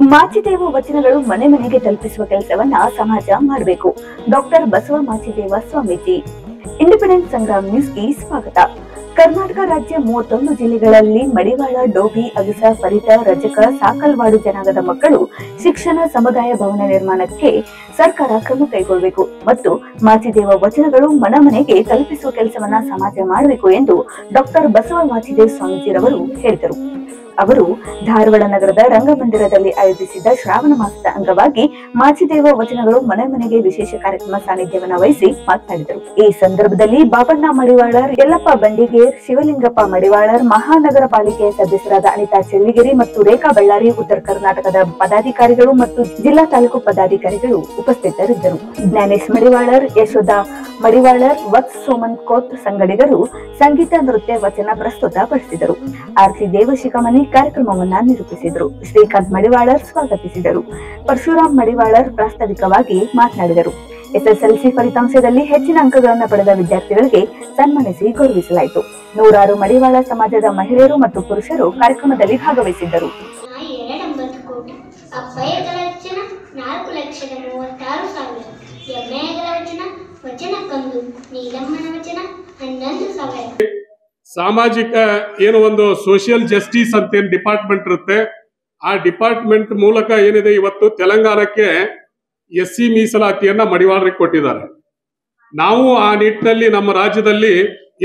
ಮಾಚಿದೇವ ವಚನಗಳು ಮನೆ ಮನೆಗೆ ತಲುಪಿಸುವ ಕೆಲಸವನ್ನ ಸಮಾಜ ಮಾಡಬೇಕು. ಡಾಕ್ಟರ್ ಬಸವ ಮಾಚಿದೇವ ಸ್ವಾಮೀಜಿ. ಇಂಡಿಪೆಂಡೆಂಟ್ ಸಂಗ್ರಾಮ್ ನ್ಯೂಸ್ಗೆ ಸ್ವಾಗತ. ಕರ್ನಾಟಕ ರಾಜ್ಯ 31 ಜಿಲ್ಲೆಗಳಲ್ಲಿ ಮಡಿವಾಳ, ಡೋಬಿ, ಅಗಸ, ಪರಿತ, ರಜಕ, ಸಾಕಲ್ವಾಡು ಜನಾಂಗದ ಮಕ್ಕಳು ಶಿಕ್ಷಣ ಸಮುದಾಯ ಭವನ ನಿರ್ಮಾಣಕ್ಕೆ ಸರ್ಕಾರ ಕ್ರಮ ಕೈಗೊಳ್ಳಬೇಕು ಮತ್ತು ಮಾಚಿದೇವ ವಚನಗಳು ಮನ ಮನೆಗೆ ತಲುಪಿಸುವ ಕೆಲಸವನ್ನ ಸಮಾಜ ಮಾಡಬೇಕು ಎಂದು ಡಾಕ್ಟರ್ ಬಸವ ಮಾಚಿದೇವ ಸ್ವಾಮೀಜಿರವರು ಹೇಳಿದರು. ಅವರು ಧಾರವಾಡ ನಗರದ ರಂಗಮಂದಿರದಲ್ಲಿ ಆಯೋಜಿಸಿದ್ದ ಶ್ರಾವಣ ಮಾಸದ ಅಂಗವಾಗಿ ಮಾಚಿದೇವ ವಚನಗಳು ಮನೆ ಮನೆಗೆ ವಿಶೇಷ ಕಾರ್ಯಕ್ರಮ ಸಾನ್ನಿಧ್ಯವನ್ನು ವಹಿಸಿ ಮಾತನಾಡಿದರು. ಈ ಸಂದರ್ಭದಲ್ಲಿ ಬಾಬಣ್ಣ ಮಡಿವಾಳರ್, ಯಲ್ಲಪ್ಪ ಬಂಡಿಗೇರ್, ಶಿವಲಿಂಗಪ್ಪ ಮಡಿವಾಳರ್, ಮಹಾನಗರ ಪಾಲಿಕೆಯ ಸದಸ್ಯರಾದ ಅನಿತಾ ಚೆಳ್ಳಿಗೆರೆ ಮತ್ತು ರೇಖಾ ಬಳ್ಳಾರಿ, ಉತ್ತರ ಕರ್ನಾಟಕದ ಪದಾಧಿಕಾರಿಗಳು ಮತ್ತು ಜಿಲ್ಲಾ ತಾಲೂಕು ಪದಾಧಿಕಾರಿಗಳು ಉಪಸ್ಥಿತರಿದ್ದರು. ಜ್ಞಾನೇಶ್ ಮಡಿವಾಳರ್, ಯಶೋಧ ಮಡಿವಾಳರ್, ವತ್ಸ್ ಸೋಮನ್ ಕೋತ್ ಸಂಗಡಿಗರು ಸಂಗೀತ, ನೃತ್ಯ, ವಚನ ಪ್ರಸ್ತುತಪಡಿಸಿದರು. ಆರ್ತಿ ದೇವಶಿಖಮನಿ ಕಾರ್ಯಕ್ರಮವನ್ನ ನಿರೂಪಿಸಿದರು. ಶ್ರೀಕಾಂತ್ ಮಡಿವಾಳರ್ ಸ್ವಾಗತಿಸಿದರು. ಪರಶುರಾಮ್ ಮಡಿವಾಳರ್ ಪ್ರಾಸ್ತಾವಿಕವಾಗಿ ಮಾತನಾಡಿದರು. ಎಸ್ಎಸ್ಎಲ್ಸಿ ಫಲಿತಾಂಶದಲ್ಲಿ ಹೆಚ್ಚಿನ ಅಂಕಗಳನ್ನು ಪಡೆದ ವಿದ್ಯಾರ್ಥಿಗಳಿಗೆ ಸನ್ಮಾನಿಸಿ ಗೌರವಿಸಲಾಯಿತು. ನೂರಾರು ಮಡಿವಾಳ ಸಮಾಜದ ಮಹಿಳೆಯರು ಮತ್ತು ಪುರುಷರು ಕಾರ್ಯಕ್ರಮದಲ್ಲಿ ಭಾಗವಹಿಸಿದ್ದರು. ಸಾಮಾಜಿಕ ಏನು ಒಂದು ಸೋಷಿಯಲ್ ಜಸ್ಟಿಸ್ ಅಂತ ಏನು ಡಿಪಾರ್ಟ್ಮೆಂಟ್ ಇರುತ್ತೆ, ಆ ಡಿಪಾರ್ಟ್ಮೆಂಟ್ ಮೂಲಕ ಏನಿದೆ ಇವತ್ತು ತೆಲಂಗಾಣಕ್ಕೆ SC ಮೀಸಲಾತಿಯನ್ನ ಮಡಿವಾಳರಿಗೆ ಕೊಟ್ಟಿದ್ದಾರೆ. ನಾವು ಆ ನಿಟ್ಟಿನಲ್ಲಿ ನಮ್ಮ ರಾಜ್ಯದಲ್ಲಿ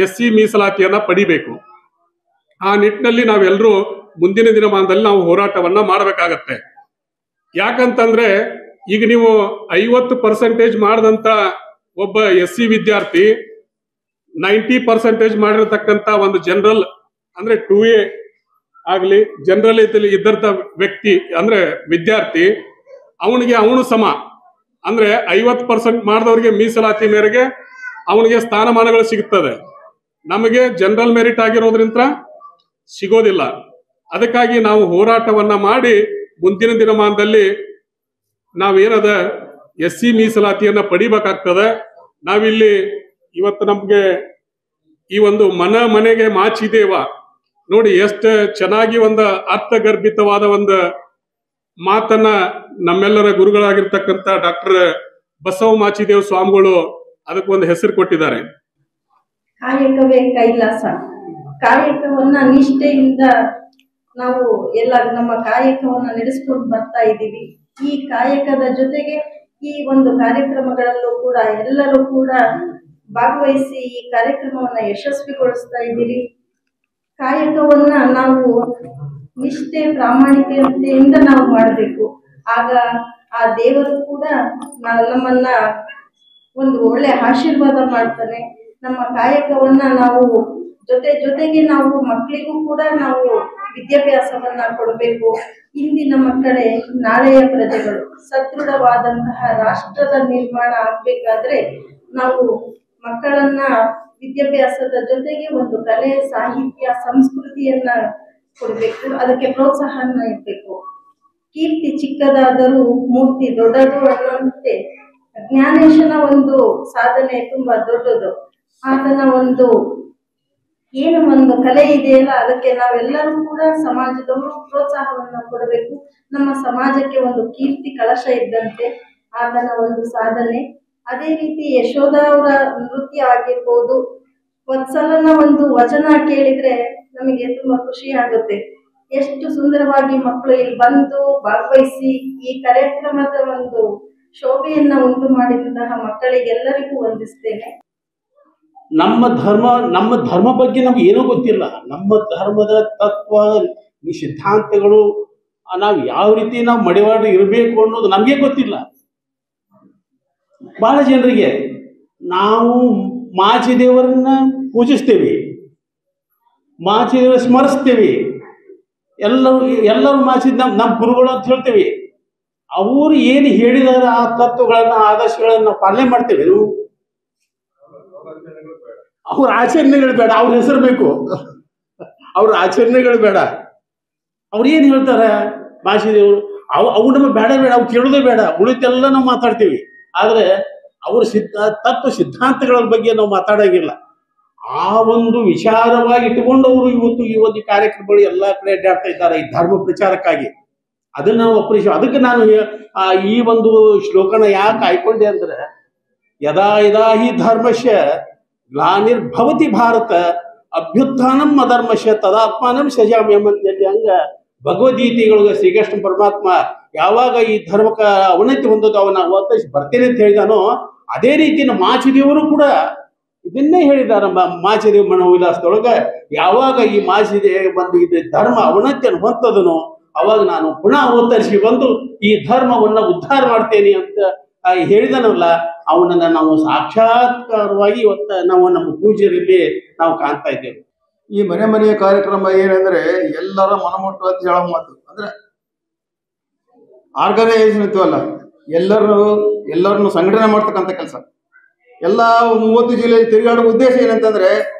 SC ಮೀಸಲಾತಿಯನ್ನ ಪಡಿಬೇಕು. ಆ ನಿಟ್ಟಿನಲ್ಲಿ ನಾವೆಲ್ಲರೂ ಮುಂದಿನ ದಿನಮಾನದಲ್ಲಿ ನಾವು ಹೋರಾಟವನ್ನ ಮಾಡಬೇಕಾಗತ್ತೆ. ಯಾಕಂತಂದ್ರೆ ಈಗ ನೀವು 50% ಮಾಡಿದಂತ ಒಬ್ಬ SC ವಿದ್ಯಾರ್ಥಿ 90% ಮಾಡಿರತಕ್ಕಂತ ಒಂದು ಜನರಲ್ ಅಂದ್ರೆ 2A ಆಗ್ಲಿ ಜನರಲ್ ಇದ್ದಂತ ವ್ಯಕ್ತಿ ಅಂದ್ರೆ ವಿದ್ಯಾರ್ಥಿ ಅವನು ಸಮ ಅಂದ್ರೆ 50% ಮಾಡಿದವರಿಗೆ ಮೀಸಲಾತಿ ಮೇರೆಗೆ ಅವನಿಗೆ ಸ್ಥಾನಮಾನಗಳು ಸಿಗುತ್ತದೆ. ನಮಗೆ ಜನರಲ್ ಮೆರಿಟ್ ಆಗಿರೋದ್ರಿಂದ ಸಿಗೋದಿಲ್ಲ. ಅದಕ್ಕಾಗಿ ನಾವು ಹೋರಾಟವನ್ನ ಮಾಡಿ ಮುಂದಿನ ದಿನಮಾನದಲ್ಲಿ ನಾವೇನದ SC ಮೀಸಲಾತಿಯನ್ನ ಪಡಿಬೇಕಾಗ್ತದೆ. ನಾವಿಲ್ಲಿ ಇವತ್ತು ನಮ್ಗೆ ಈ ಒಂದು ಮನೆಗೆ ಮಾಚಿದೇವ ನೋಡಿ ಎಷ್ಟು ಚೆನ್ನಾಗಿ ಒಂದು ಅರ್ಥಗರ್ಭಿತವಾದ ಒಂದು ಮಾತನ್ನ ನಮ್ಮೆಲ್ಲರ ಗುರುಗಳಾಗಿರ್ತಕ್ಕಂಥ ಡಾಕ್ಟರ್ ಬಸವ ಮಾಚಿದೇವ ಸ್ವಾಮಿಗಳು ಅದಕ್ಕೊಂದು ಹೆಸರು ಕೊಟ್ಟಿದ್ದಾರೆ. ಕಾಯಕವೇ ಕೈಲಾಸ. ಕಾಯಕವನ್ನ ನಿಷ್ಠೆಯಿಂದ ನಾವು ಎಲ್ಲ ನಮ್ಮ ಕಾಯಕವನ್ನ ನಡೆಸ್ಕೊಂಡು ಬರ್ತಾ ಇದ್ದೀವಿ. ಈ ಕಾಯಕದ ಜೊತೆಗೆ ಈ ಒಂದು ಕಾರ್ಯಕ್ರಮಗಳಲ್ಲೂ ಕೂಡ ಎಲ್ಲರೂ ಕೂಡ ಭಾಗವಹಿಸಿ ಈ ಕಾರ್ಯಕ್ರಮವನ್ನ ಯಶಸ್ವಿಗೊಳಿಸ್ತಾ ಇದ್ದೀರಿ. ಕಾಯಕವನ್ನ ನಾವು ನಿಷ್ಠೆ, ಪ್ರಾಮಾಣಿಕತೆಯಿಂದ ನಾವು ಮಾಡಬೇಕು. ಆಗ ಆ ದೇವರು ಕೂಡ ನಮ್ಮನ್ನ ಒಂದು ಒಳ್ಳೆ ಆಶೀರ್ವಾದ ಮಾಡ್ತಾನೆ. ನಮ್ಮ ಕಾಯಕವನ್ನ ನಾವು ಜೊತೆಗೆ ನಾವು ಮಕ್ಕಳಿಗೂ ಕೂಡ ನಾವು ವಿದ್ಯಾಭ್ಯಾಸವನ್ನ ಕೊಡಬೇಕು. ಇಂದಿನ ಮಕ್ಕಳೇ ನಾಳೆಯ ಪ್ರಜೆಗಳು. ಸದೃಢವಾದಂತಹ ರಾಷ್ಟ್ರದ ನಿರ್ಮಾಣ ಆಗ್ಬೇಕಾದ್ರೆ ನಾವು ಮಕ್ಕಳನ್ನ ವಿದ್ಯಾಭ್ಯಾಸದ ಜೊತೆಗೆ ಒಂದು ಕಲೆ, ಸಾಹಿತ್ಯ, ಸಂಸ್ಕೃತಿಯನ್ನ ಕೊಡಬೇಕು. ಅದಕ್ಕೆ ಪ್ರೋತ್ಸಾಹನ ನೀಡಬೇಕು. ಕೀರ್ತಿ ಚಿಕ್ಕದಾದರೂ ಮೂರ್ತಿ ದೊಡ್ಡದು ಅನ್ನುವಂತೆ ಜ್ಞಾನೇಶನ ಒಂದು ಸಾಧನೆ ತುಂಬಾ ದೊಡ್ಡದು. ಆತನ ಒಂದು ಏನು ಒಂದು ಕಲೆ ಇದೆಯಲ್ಲ, ಅದಕ್ಕೆ ನಾವೆಲ್ಲರೂ ಕೂಡ ಸಮಾಜದವರು ಪ್ರೋತ್ಸಾಹವನ್ನು ಕೊಡಬೇಕು. ನಮ್ಮ ಸಮಾಜಕ್ಕೆ ಒಂದು ಕೀರ್ತಿ ಕಳಶ ಇದ್ದಂತೆ ಆತನ ಒಂದು ಸಾಧನೆ. ಅದೇ ರೀತಿ ಯಶೋಧ ಅವರ ನೃತ್ಯ ಆಗಿರ್ಬೋದು, ವತ್ಸಲನ ಒಂದು ವಚನ ಕೇಳಿದ್ರೆ ನಮಗೆ ತುಂಬಾ ಖುಷಿ ಆಗುತ್ತೆ. ಎಷ್ಟು ಸುಂದರವಾಗಿ ಮಕ್ಕಳು ಇಲ್ಲಿ ಬಂದು ಭಾಗವಹಿಸಿ ಈ ಕಾರ್ಯಕ್ರಮದ ಒಂದು ಶೋಭೆಯನ್ನ ಉಂಟು ಮಾಡಿದಂತಹ ಮಕ್ಕಳಿಗೆಲ್ಲರಿಗೂ ವಂದಿಸ್ತೇನೆ. ನಮ್ಮ ಧರ್ಮ ಬಗ್ಗೆ ನಮ್ಗೆ ಏನೂ ಗೊತ್ತಿಲ್ಲ. ನಮ್ಮ ಧರ್ಮದ ತತ್ವ, ಸಿದ್ಧಾಂತಗಳು, ನಾವು ಯಾವ ರೀತಿ ನಾವು ಮಡಿವಾಳ ಇರಬೇಕು ಅನ್ನೋದು ನಮಗೆ ಗೊತ್ತಿಲ್ಲ. ಬಹಳ ಜನರಿಗೆ ನಾವು ಮಾಚಿದೇವರನ್ನ ಪೂಜಿಸ್ತೇವೆ, ಮಾಚಿದೇವರ ಸ್ಮರಿಸ್ತೇವೆ, ಎಲ್ಲರೂ ಮಾಚಿದ ನಮ್ಮ ಗುರುಗಳು ಅಂತ ಹೇಳ್ತೇವೆ. ಅವರು ಏನು ಹೇಳಿದಾರೆ ಆ ತತ್ವಗಳನ್ನ, ಆದರ್ಶಗಳನ್ನ ಪಾಲನೆ ಮಾಡ್ತೇವೆ. ಅವ್ರ ಆಚರಣೆಗಳು ಬೇಡ, ಅವ್ರ ಹೆಸರು ಬೇಕು. ಅವ್ರ ಆಚರಣೆಗಳು ಬೇಡ. ಅವ್ರು ಏನು ಹೇಳ್ತಾರೆ ಮಾಚಿದೇವರು, ಅವು ನಮಗೆ ಬೇಡ, ಅವು ಕೇಳೋದೇ ಬೇಡ. ಉಳಿತೆಲ್ಲ ನಾವು ಮಾತಾಡ್ತೀವಿ. ಆದ್ರೆ ಅವ್ರ ತತ್ವ ಸಿದ್ಧಾಂತಗಳ ಬಗ್ಗೆ ನಾವು ಮಾತಾಡೋಂಗಿಲ್ಲ. ಆ ಒಂದು ವಿಚಾರವಾಗಿ ಇಟ್ಟುಕೊಂಡು ಅವರು ಇವತ್ತು ಈ ಒಂದು ಕಾರ್ಯಕ್ರಮಗಳು ಎಲ್ಲಾ ಕಡೆ ಅಡ್ಡಾಡ್ತಾ ಇದ್ದಾರೆ ಈ ಧರ್ಮ ಪ್ರಚಾರಕ್ಕಾಗಿ. ಅದನ್ನ ನಾವು ಅಪ್ರಿಷಿಯೇಟ್. ಅದಕ್ಕೆ ನಾನು ಈ ಒಂದು ಶ್ಲೋಕನ ಯಾಕೆ ಆಯ್ಕೊಂಡೆ ಅಂದ್ರೆ, ಯದಾ ಯದಾ ಹಿ ಧರ್ಮಶ್ಯ ಗ್ಲಾನಿರ್ಭವತಿ ಭಾರತ ಅಭ್ಯುತ್ಥಾನಂ ಅಧರ್ಮಶ್ಯ ತದಾತ್ಮಾನಂ ಸಜಾಮ್ಯಂ ಅಂತ ಹೇಳಿ ಹಂಗ ಭಗವದ್ಗೀತೆಗಳಿಗೆ ಶ್ರೀಕೃಷ್ಣ ಪರಮಾತ್ಮ ಯಾವಾಗ ಈ ಧರ್ಮಕ್ಕೆ ಅವನತಿ ಹೊಂದೋದು ಅವನ ಒತ್ತಾಯಿಸಿ ಬರ್ತೇನೆ ಅಂತ ಹೇಳಿದಾನೋ, ಅದೇ ರೀತಿ ನಮ್ಮ ಮಾಚಿದೇವರು ಕೂಡ ಇದನ್ನೇ ಹೇಳಿದಾರ. ಮಾಚಿದೇವ ಮನೋವಿಲಾಸದೊಳಗೆ ಯಾವಾಗ ಈ ಮಾಚಿದೇವ ಬಂದು ಇದು ಧರ್ಮ ಅವನತಿಯನ್ನು ಹೊಂದದನೋ ಅವಾಗ ನಾನು ಪುನಃ ಅವತರಿಸಿ ಬಂದು ಈ ಧರ್ಮವನ್ನ ಉದ್ಧಾರ ಮಾಡ್ತೇನೆ ಅಂತ ಹೇಳಿದನಲ್ಲ, ಅವನನ್ನ ನಾವು ಸಾಕ್ಷಾತ್ಕಾರವಾಗಿ ಇವತ್ತು ನಾವು ನಮ್ಮ ಪೂಜೆಯಲ್ಲಿ ನಾವು ಕಾಣ್ತಾ ಇದ್ದೇವೆ. ಈ ಮನೆ ಮನೆಯ ಕಾರ್ಯಕ್ರಮ ಏನಂದ್ರೆ ಎಲ್ಲರ ಮನಮುಟ್ಟು ಅಂತ ಹೇಳೋ ಮಾತು ಅಂದ್ರೆ ಆರ್ಗನೈಸೇಷನ್ ಇರ್ತೀವಲ್ಲ, ಎಲ್ಲರನ್ನು ಸಂಘಟನೆ ಮಾಡ್ತಕ್ಕಂಥ ಕೆಲಸ. ಎಲ್ಲ 30 ಜಿಲ್ಲೆಯಲ್ಲಿ ತಿರುಗಾಡುವ ಉದ್ದೇಶ ಏನಂತಂದ್ರೆ,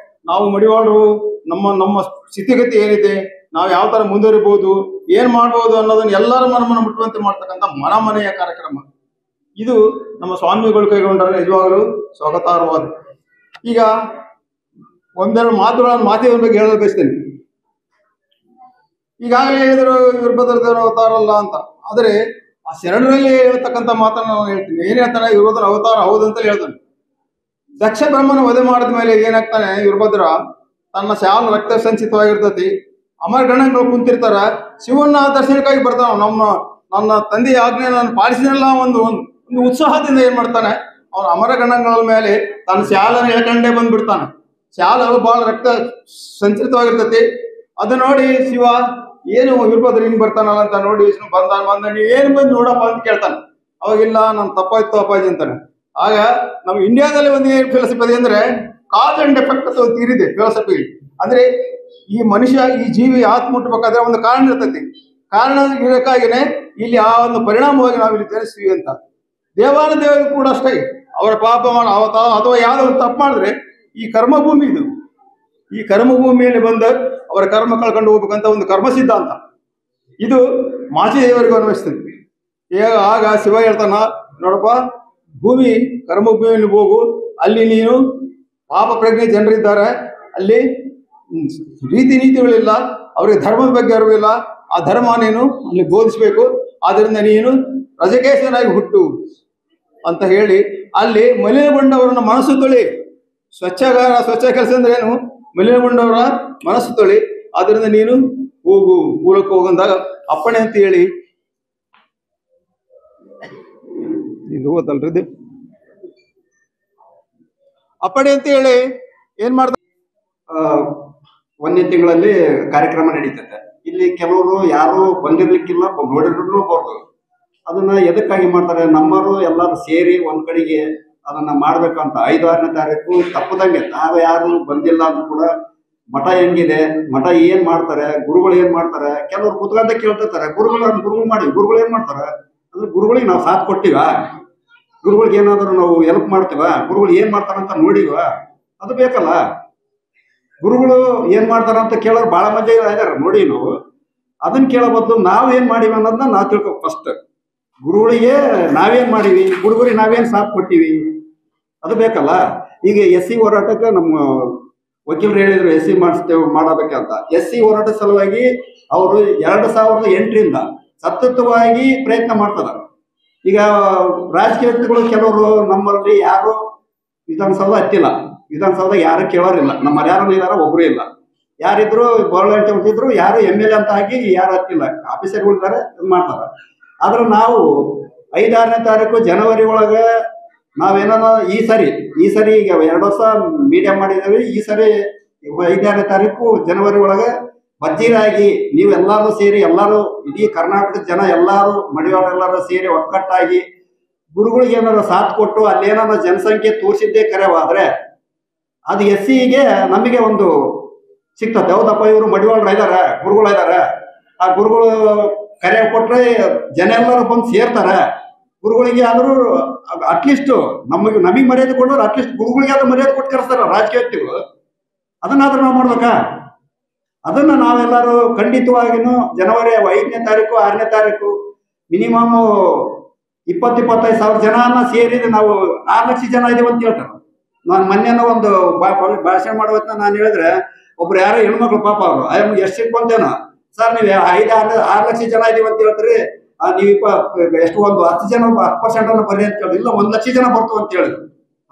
ನಾವು ಮಡಿವಾಳರು ನಮ್ಮ ಸ್ಥಿತಿಗತಿ ಏನಿದೆ, ನಾವು ಯಾವ ತರ ಮುಂದುವರಿಬಹುದು, ಏನ್ ಮಾಡ್ಬೋದು ಅನ್ನೋದನ್ನ ಎಲ್ಲರ ಮನ ಮುಟ್ಟುವಂತೆ ಮಾಡ್ತಕ್ಕಂಥ ಮನೆಯ ಕಾರ್ಯಕ್ರಮ. ಇದು ನಮ್ಮ ಸ್ವಾಮಿಗಳು ಕೈಗೊಂಡರೆ ನಿಜವಾಗಲೂ ಸ್ವಾಗತಾರ್ಹವಾದ. ಈಗ ಒಂದೆರಡು ಮಾತಿನ ಬಗ್ಗೆ ಹೇಳಲು ಬಯಸ್ತೇನೆ. ಈಗಾಗಲೇ ಹೇಳಿದ್ರು ವೀರಭದ್ರದೇವರ ಅವತಾರಲ್ಲ ಅಂತ, ಆದರೆ ಆ ಶರಣರಲ್ಲಿ ಹೇಳ್ತಕ್ಕಂಥ ಮಾತನ್ನು ನಾನು ಹೇಳ್ತೀನಿ. ಏನ್ ಹೇಳ್ತಾನೆ, ವೀರಭದ್ರ ಅವತಾರ ಹೌದಂತಲೇ ಹೇಳ್ತಾನೆ. ದಕ್ಷ ಬ್ರಹ್ಮನ ವಧೆ ಮಾಡಿದ ಮೇಲೆ ಏನಾಗ್ತಾನೆ, ವೀರಭದ್ರ ತನ್ನ ಶಾಲು ರಕ್ತ ಸಂಚಿತವಾಗಿರ್ತತಿ, ಅಮರಗಣಗಳು ಕುಂತಿರ್ತಾರ, ಶಿವನ ದರ್ಶನಕ್ಕಾಗಿ ಬರ್ತಾನ. ನನ್ನ ತಂದೆಯ ಆಜ್ಞೆ ನಾನು ಪಾಲಿಸಿನೆಲ್ಲ ಒಂದು ಉತ್ಸಾಹದಿಂದ ಏನ್ ಮಾಡ್ತಾನೆ, ಅವನ ಅಮರಗಣಗಳ ಮೇಲೆ ತನ್ನ ಶಾಲನ್ನು ಎಳ್ಕೊಂಡೇ ಬಂದ್ಬಿಡ್ತಾನೆ. ಶಾಲು ಬಹಳ ರಕ್ತ ಸಂಚರಿತವಾಗಿರ್ತತಿ. ಅದು ನೋಡಿ ಶಿವ ಏನು ವೀರಭದ್ರ ಹಿಂಗ್ ಬರ್ತಾನಲ್ಲ ಅಂತ ನೋಡಿ ವಿಷ್ಣು ಬಂದ ನೀವು ಏನ್ ಬಂದು ನೋಡಪ್ಪ ಅಂತ ಕೇಳ್ತಾನೆ. ಅವಾಗಿಲ್ಲ ನಾನು ತಪ್ಪಾಯ್ತು ಅಪ್ಪಾಜಿ ಅಂತಾನೆ. ಆಗ ನಮ್ಮ ಇಂಡಿಯಾದಲ್ಲಿ ಒಂದು ಏನು ಫಿಲಾಸಫಿ ಅಂದ್ರೆ ಕಾಸ್ ಅಂಡ್ ಎಫೆಕ್ಟ್ ಅಂತ ತೀರಿದೆ ಫಿಲಾಸಫಿ. ಅಂದ್ರೆ ಈ ಮನುಷ್ಯ ಈ ಜೀವಿ ಆತ್ಮ ಮುಟ್ಟಬೇಕಾದ್ರೆ ಒಂದು ಕಾರಣ ಇರ್ತೈತಿ. ಕಾರಣ ಇರಕ್ಕಾಗಿನೇ ಇಲ್ಲಿ ಆ ಒಂದು ಪರಿಣಾಮವಾಗಿ ನಾವು ಇಲ್ಲಿ ತಿಳಿಸ್ತೀವಿ ಅಂತ. ದೇವಾನುದೇವರು ಕೂಡ ಅಷ್ಟೇ, ಅವರ ಪಾಪ ಅಥವಾ ಯಾವುದೋ ಒಂದು ತಪ್ಪು ಮಾಡಿದ್ರೆ ಈ ಕರ್ಮಭೂಮಿ ಇದು, ಈ ಕರ್ಮಭೂಮಿಯಲ್ಲಿ ಬಂದು ಅವರ ಕರ್ಮ ಕಳ್ಕೊಂಡು ಹೋಗ್ಬೇಕಂತ ಒಂದು ಕರ್ಮ ಸಿದ್ಧಾಂತ ಇದು ಮಾಚಿದೇವರಿಗೂ ಅನ್ವಯಿಸ್ತದೆ. ಆಗ ಶಿವ ಹೇಳ್ತಾನ, ನೋಡಪ್ಪ ಭೂಮಿ ಕರ್ಮಭೂಮಿಯಲ್ಲಿ ಹೋಗು, ಅಲ್ಲಿ ನೀನು ಪಾಪ ಪ್ರಜ್ಞೆ ಜನರಿದ್ದಾರೆ, ಅಲ್ಲಿ ರೀತಿ ನೀತಿಗಳಿಲ್ಲ, ಅವರಿಗೆ ಧರ್ಮದ ಬಗ್ಗೆ ಅರಿವಿಲ್ಲ, ಆ ಧರ್ಮ ನೀನು ಅಲ್ಲಿ ಬೋಧಿಸ್ಬೇಕು, ಆದ್ರಿಂದ ನೀನು ರಜಕೇಶನಾಗಿ ಹುಟ್ಟು ಅಂತ ಹೇಳಿ ಅಲ್ಲಿ ಮಲಿನಗೊಂಡವರನ್ನ ಮನಸ್ಸು ತೊಳಿ. ಸ್ವಚ್ಛ ಕೆಲಸ ಅಂದ್ರೆ ಏನು, ಮಲಿನಗೊಂಡವರ ಮನಸ್ಸು ತೊಳಿ, ಆದ್ರಿಂದ ನೀನು ಹೋಗು ಮೂಲಕ ಹೋಗಂದಾಗ ಅಪ್ಪಣೆ ಅಂತ ಹೇಳಿ ಇದು ಓದಲ್ರಿ, ಅಪ್ಪಣೆ ಅಂತ ಹೇಳಿ ಏನ್ ಮಾಡ್ದ. ಒಂದನೇ ತಿಂಗಳಲ್ಲಿ ಕಾರ್ಯಕ್ರಮ ನಡೀತೈತೆ. ಇಲ್ಲಿ ಕೆಲವರು ಯಾರು ಬಂದಿರ್ಲಿಕ್ಕಿಲ್ಲ, ನೋಡಿದ್ರು ಬರ್ಬೋದು. ಅದನ್ನ ಎದಕ್ಕಾಗಿ ಮಾಡ್ತಾರೆ, ನಮ್ಮವರು ಎಲ್ಲರೂ ಸೇರಿ ಒಂದ್ ಕಡೆಗೆ ಅದನ್ನ ಮಾಡ್ಬೇಕಂತ 5-6ನೇ ತಾರೀಕು ತಪ್ಪದಂಗೆ ತಾವು ಯಾರು ಬಂದಿಲ್ಲ ಅಂತ ಕೂಡ ಮಠ ಹೆಂಗಿದೆ, ಮಠ ಏನ್ ಮಾಡ್ತಾರೆ, ಗುರುಗಳು ಏನ್ ಮಾಡ್ತಾರೆ, ಕೆಲವರು ಕುತ್ಕೊಂಡ ಕೇಳ್ತಿರ್ತಾರೆ, ಗುರುಗಳು ಮಾಡಿ ಗುರುಗಳು ಏನ್ ಮಾಡ್ತಾರೆ ಅಂದ್ರೆ ಗುರುಗಳಿಗೆ ನಾವು ಸಾಥ್ ಕೊಟ್ಟಿವ, ಗುರುಗಳಿಗೆ ಏನಾದ್ರು ನಾವು ಹೆಲ್ಪ್ ಮಾಡ್ತೀವ, ಗುರುಗಳು ಏನ್ ಮಾಡ್ತಾರಂತ ನೋಡಿವ, ಅದು ಬೇಕಲ್ಲ. ಗುರುಗಳು ಏನ್ ಮಾಡ್ತಾರಂತ ಕೇಳೋರು ಬಹಳ ಮಂದಿ ಇದಾರೆ ನೋಡಿ. ನಾವು ಅದನ್ನ ಕೇಳೋ ಬದಲು ನಾವ್ ಏನ್ ಮಾಡಿವಿ ಅನ್ನೋದನ್ನ ನಾವು ತಿಳ್ಕೊ. ಫಸ್ಟ್ ಗುರುಗಳಿಗೆ ನಾವೇನ್ ಮಾಡಿವಿ, ಗುರುಗಳಿಗೆ ನಾವೇನ್ ಸಾಥ್ ಕೊಟ್ಟಿವಿ, ಅದು ಬೇಕಲ್ಲ. ಈಗ SC ಹೋರಾಟಕ್ಕೆ ನಮ್ಮ ವಕೀಲರು ಹೇಳಿದ್ರು SC ಮಾಡಬೇಕಂತ. SC ಹೋರಾಟ ಸಲುವಾಗಿ ಅವರು 2008ರಿಂದ ಸತತವಾಗಿ ಪ್ರಯತ್ನ ಮಾಡ್ತಾರೆ. ಈಗ ರಾಜಕೀಯ ವ್ಯಕ್ತಿಗಳು ಕೆಲವರು ನಮ್ಮಲ್ಲಿ ಯಾರು ವಿಧಾನಸೌಧ ಹತ್ತಿಲ್ಲ, ವಿಧಾನಸೌಧ ಯಾರು ಕೇಳೋರಿಲ್ಲ, ನಮ್ಮಲ್ಲಿ ಯಾರು ಇದಾರ ಒಬ್ರು ಇಲ್ಲ, ಯಾರಿದ್ರು ಗೋರ್ಮೆಂಟ್ ಹೊಂದಿದ್ರು ಯಾರು MLA ಅಂತ ಆಗಿ ಯಾರು ಹತ್ತಿಲ್ಲ, ಆಫೀಸರ್ಗಳಿದ್ದಾರೆ ಮಾಡ್ತಾರೆ. ಆದ್ರೆ ನಾವು 5-6ನೇ ತಾರೀಕು ಜನವರಿ ಒಳಗೆ ನಾವೇನೋ ಈ ಸರಿ ಈಗ 2 ವರ್ಷ ಮೀಡಿಯಂ ಮಾಡಿದ್ದೀವಿ. ಈ ಸರಿ 5-6ನೇ ತಾರೀಕು ಜನವರಿ ಒಳಗೆ ಬಜ್ಜಿರಾಗಿ ನೀವೆಲ್ಲರೂ ಸೇರಿ, ಎಲ್ಲರೂ ಇಡೀ ಕರ್ನಾಟಕದ ಜನ ಎಲ್ಲರೂ ಮಡಿವಾಳೆಲ್ಲರೂ ಸೇರಿ ಒಕ್ಕಟ್ಟಾಗಿ ಗುರುಗಳಿಗೆ ಏನಾದ್ರು ಸಾಥ್ ಕೊಟ್ಟು ಅಲ್ಲೇನಾದ್ರು ಜನಸಂಖ್ಯೆ ತೋರಿಸಿದ್ದೇ ಕರೆವಾದ್ರೆ ಅದು SCಗೆ ನಮಗೆ ಒಂದು ಸಿಗ್ತದೆ. ಹೌದಪ್ಪ ಇವರು ಮಡಿವಾಳರು ಇದಾರೆ, ಗುರುಗಳು ಇದಾರೆ, ಆ ಗುರುಗಳು ಕರೆ ಕೊಟ್ರೆ ಜನ ಎಲ್ಲರೂ ಬಂದು ಸೇರ್ತಾರೆ. ಗುರುಗಳಿಗೆ ಆದ್ರೂ ಅಟ್ಲೀಸ್ಟ್ ನಮಗೆ ಮರ್ಯಾದೆ ಕೊಡೋರು ಅಟ್ಲೀಸ್ಟ್ ಗುರುಗಳಿಗೆ ಆದ್ರೂ ಮರ್ಯಾದೆ ಕೊಟ್ಟು ಕರೆಸ್ತಾರ ರಾಜಕೀಯ ವ್ಯಕ್ತಿಗಳು. ಅದನ್ನಾದ್ರೂ ನಾವು ಮಾಡ್ಬೇಕಾ? ಅದನ್ನ ನಾವೆಲ್ಲರೂ ಖಂಡಿತವಾಗಿನೂ ಜನವರಿ 5ನೇ ತಾರೀಕು 6ನೇ ತಾರೀಕು ಮಿನಿಮಮ್ 20-25 ಸಾವಿರ ಜನನ ಸೇರಿದ್ರೆ ನಾವು 6 ಲಕ್ಷ ಜನ ಇದೀವಿ ಅಂತ ಹೇಳ್ತಾರೆ. ನಾನು ಮೊನ್ನೆನೋ ಒಂದು ಭಾಷಣ ಮಾಡುವತ್ತ ನಾನು ಹೇಳಿದ್ರೆ ಒಬ್ರು ಯಾರೋ ಹೆಣ್ಮಕ್ಳು ಪಾಪ ಅವರು ಎಷ್ಟು ಬಂದೇನೋ ಸರ್ ನೀವು 5-6 ಲಕ್ಷ ಜನ ಇದೀವಿ ಅಂತ ಹೇಳ್ತೀರಿ, ನೀವು ಎಷ್ಟು ಒಂದು 10 ಜನ 10% ಅನ್ನು ಬರ್ರಿ ಅಂತ ಕೇಳಿದ್ರು. ಇಲ್ಲ 1 ಲಕ್ಷ ಜನ ಬರ್ತು ಅಂತ ಹೇಳಿದ್ರು.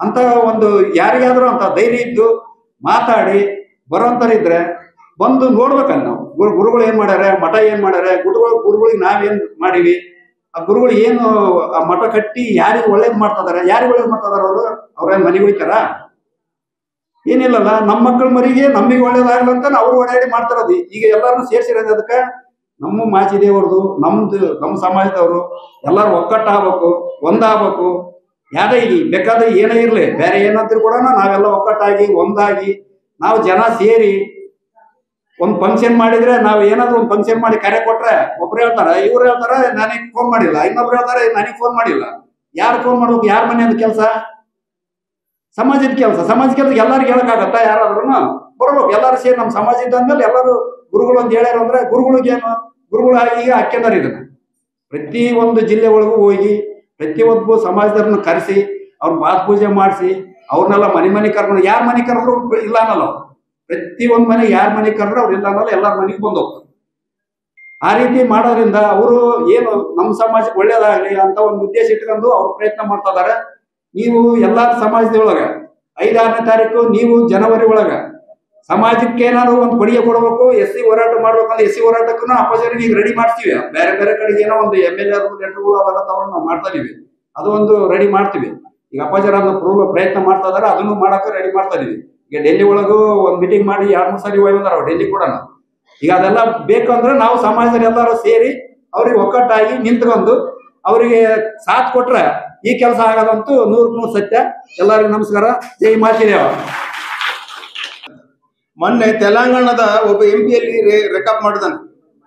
ಅಂತ ಒಂದು ಯಾರಿಗಾದ್ರೂ ಅಂತ ಧೈರ್ಯ ಇದ್ದು ಮಾತಾಡಿ ಬರೋಂಥರಿದ್ರೆ ಬಂದು ನೋಡ್ಬೇಕಲ್ಲ ನಾವು. ಗುರುಗಳು ಏನ್ ಮಾಡ್ಯಾರ, ಮಠ ಏನ್ ಮಾಡ್ಯಾರ, ಗುರುಗಳಿಗೆ ನಾವೇನ್ ಮಾಡಿವಿ, ಆ ಗುರುಗಳು ಏನು ಆ ಮಠ ಕಟ್ಟಿ ಯಾರಿಗೆ ಒಳ್ಳೇದ್ ಮಾಡ್ತಾ ಯಾರಿಗೆ ಒಳ್ಳೇದ್ ಮಾಡ್ತಾ ಅವ್ರೇನ್ ಮನೆಗೆ ಹೋಯ್ತಾರ? ಏನಿಲ್ಲಲ್ಲ, ನಮ್ಮ ಮಕ್ಕಳ ಮರಿಗೆ ನಮಗೆ ಒಳ್ಳೇದಾಗಲ್ಲ ಅಂತ ಅವ್ರು ಓಡಾಡಿ ಮಾಡ್ತಾರದು. ಈಗ ಎಲ್ಲಾರನ್ನು ಸೇರ್ಸಿರೋದು ಅದಕ್ಕೆ ನಮ್ಮ ಮಾಚಿದೇವ್ರದು, ನಮ್ಮ ಸಮಾಜದವರು ಎಲ್ಲಾರು ಒಕ್ಕಟ್ಟಾಗಬೇಕು, ಒಂದಾಗಬೇಕು. ಯಾವ್ದೇ ಬೇಕಾದ ಏನೇ ಇರ್ಲಿ, ಬೇರೆ ಏನಂತೂ ಕೂಡ ನಾವೆಲ್ಲ ಒಕ್ಕಟ್ಟಾಗಿ ಒಂದಾಗಿ ನಾವು ಜನ ಸೇರಿ ಒಂದು ಫಂಕ್ಷನ್ ಮಾಡಿದ್ರೆ, ನಾವು ಏನಾದ್ರು ಒಂದು ಫಂಕ್ಷನ್ ಮಾಡಿ ಕರೆ ಕೊಟ್ರೆ ಒಬ್ರು ಹೇಳ್ತಾರ, ಇವ್ರು ಹೇಳ್ತಾರ ನನಗೆ ಫೋನ್ ಮಾಡಿಲ್ಲ, ಇನ್ನೊಬ್ರು ಹೇಳ್ತಾರೆ ನನಗೆ ಫೋನ್ ಮಾಡಿಲ್ಲ. ಯಾರು ಫೋನ್ ಮಾಡ್ಬೇಕು? ಯಾರ ಮನೆಯದ ಕೆಲಸ? ಸಮಾಜದ ಕೆಲಸ. ಎಲ್ಲರಿಗೂ ಹೇಳಕ್ಕಾಗತ್ತಾ? ಯಾರಾದ್ರೂ ಬರ್ಬೇಕು, ಎಲ್ಲಾರು ಸೇರಿ ನಮ್ಮ ಸಮಾಜ ಇದ್ದಂದ್ಮೇಲೆ ಎಲ್ಲರೂ ಗುರುಗಳು ಅಂತ ಹೇಳ್ಯಾರ ಅಂದ್ರೆ ಗುರುಗಳಿಗೇನು, ಗುರುಗಳಾಗಿ ಈಗ ಹಾಕ್ಯಂದಾರ. ಇದನ್ನ ಪ್ರತಿ ಒಂದು ಜಿಲ್ಲೆ ಒಳಗೂ ಹೋಗಿ ಪ್ರತಿಯೊಬ್ಬ ಸಮಾಜದವ್ರನ್ನ ಕರೆಸಿ ಅವ್ರ ಬಾತ್ ಪೂಜೆ ಮಾಡಿಸಿ ಅವ್ರನ್ನೆಲ್ಲ ಮನೆ ಕರ್ಕೊಂಡು, ಯಾರ ಮನೆ ಕರೆದ್ರು ಇಲ್ಲ ಅನ್ನಲ್ಲ ಅವ್ರು. ಪ್ರತಿಯೊಂದು ಮನೆ ಯಾರ ಮನೆ ಕರೆದ್ರೆ ಅವ್ರು ಇಲ್ಲ ಅನ್ನಲ್ಲ, ಎಲ್ಲಾರ ಮನೆಗೆ ಬಂದು ಹೋಗ್ತಾರೆ. ಆ ರೀತಿ ಮಾಡೋದ್ರಿಂದ ಅವರು ಏನು ನಮ್ಮ ಸಮಾಜಕ್ಕೆ ಒಳ್ಳೇದಾಗಲಿ ಅಂತ ಒಂದು ಉದ್ದೇಶ ಇಟ್ಕೊಂಡು ಅವ್ರು ಪ್ರಯತ್ನ ಮಾಡ್ತಾ ಇದಾರೆ. ನೀವು ಎಲ್ಲಾ ಸಮಾಜದೊಳಗ 5-6ನೇ ತಾರೀಕು ನೀವು ಜನವರಿ ಒಳಗ ಸಮಾಜಕ್ಕೆ ಏನಾದ್ರು ಒಂದು ಕೊಡುಗೆ ಕೊಡಬೇಕು, SC ಹೋರಾಟ ಮಾಡ್ಬೇಕಂದ್ರೆ SC ಹೋರಾಟಕ್ಕೂ ಅಪೋಸಿಟ್ ಈಗ ರೆಡಿ ಮಾಡ್ತೀವಿ. ಬೇರೆ ಬೇರೆ ಕಡೆಗೆ ಏನೋ ಒಂದು MLA ಲೆಟರ್ಗಳು ಅವೆಲ್ಲ ತಗೊಂಡು ನಾವು ಮಾಡ್ತಾ ಇದೀವಿ. ಅದು ಒಂದು ರೆಡಿ ಮಾಡ್ತೀವಿ. ಈಗ ಅಪೋಸಿಟ್ ಅದನ್ನ ಪ್ರಯತ್ನ ಮಾಡ್ತಾ ಇದಾರೆ, ಅದನ್ನು ಮಾಡಕ್ಕೆ ರೆಡಿ ಮಾಡ್ತಾ ಇದೀವಿ. ಈಗ ಡೆಲ್ಲಿ ಒಳಗೂ ಒಂದು ಮೀಟಿಂಗ್ ಮಾಡಿ 2-3 ಸಾರಿ ಹೋಗಿ ಬಂದಾರ ಡೆಲ್ಲಿ ಕೂಡ. ಈಗ ಅದೆಲ್ಲ ಬೇಕಂದ್ರೆ ನಾವು ಸಮಾಜದಲ್ಲಿ ಎಲ್ಲರೂ ಸೇರಿ ಅವ್ರಿಗೆ ಒಕ್ಕಟ್ಟಾಗಿ ನಿಂತ್ಕೊಂಡು ಅವರಿಗೆ ಸಾಥ್ ಕೊಟ್ರೆ ಈ ಕೆಲಸ ಆಗೋದಂತೂ 100% ಸತ್ಯ. ಎಲ್ಲರಿಗೂ ನಮಸ್ಕಾರ. ಜೈ ಮಾಚಿದೇವ. ಮೊನ್ನೆ ತೆಲಂಗಾಣದ ಒಬ್ಬ MP ರೆಕಾಪ್ ಮಾಡಿದಾನೆ.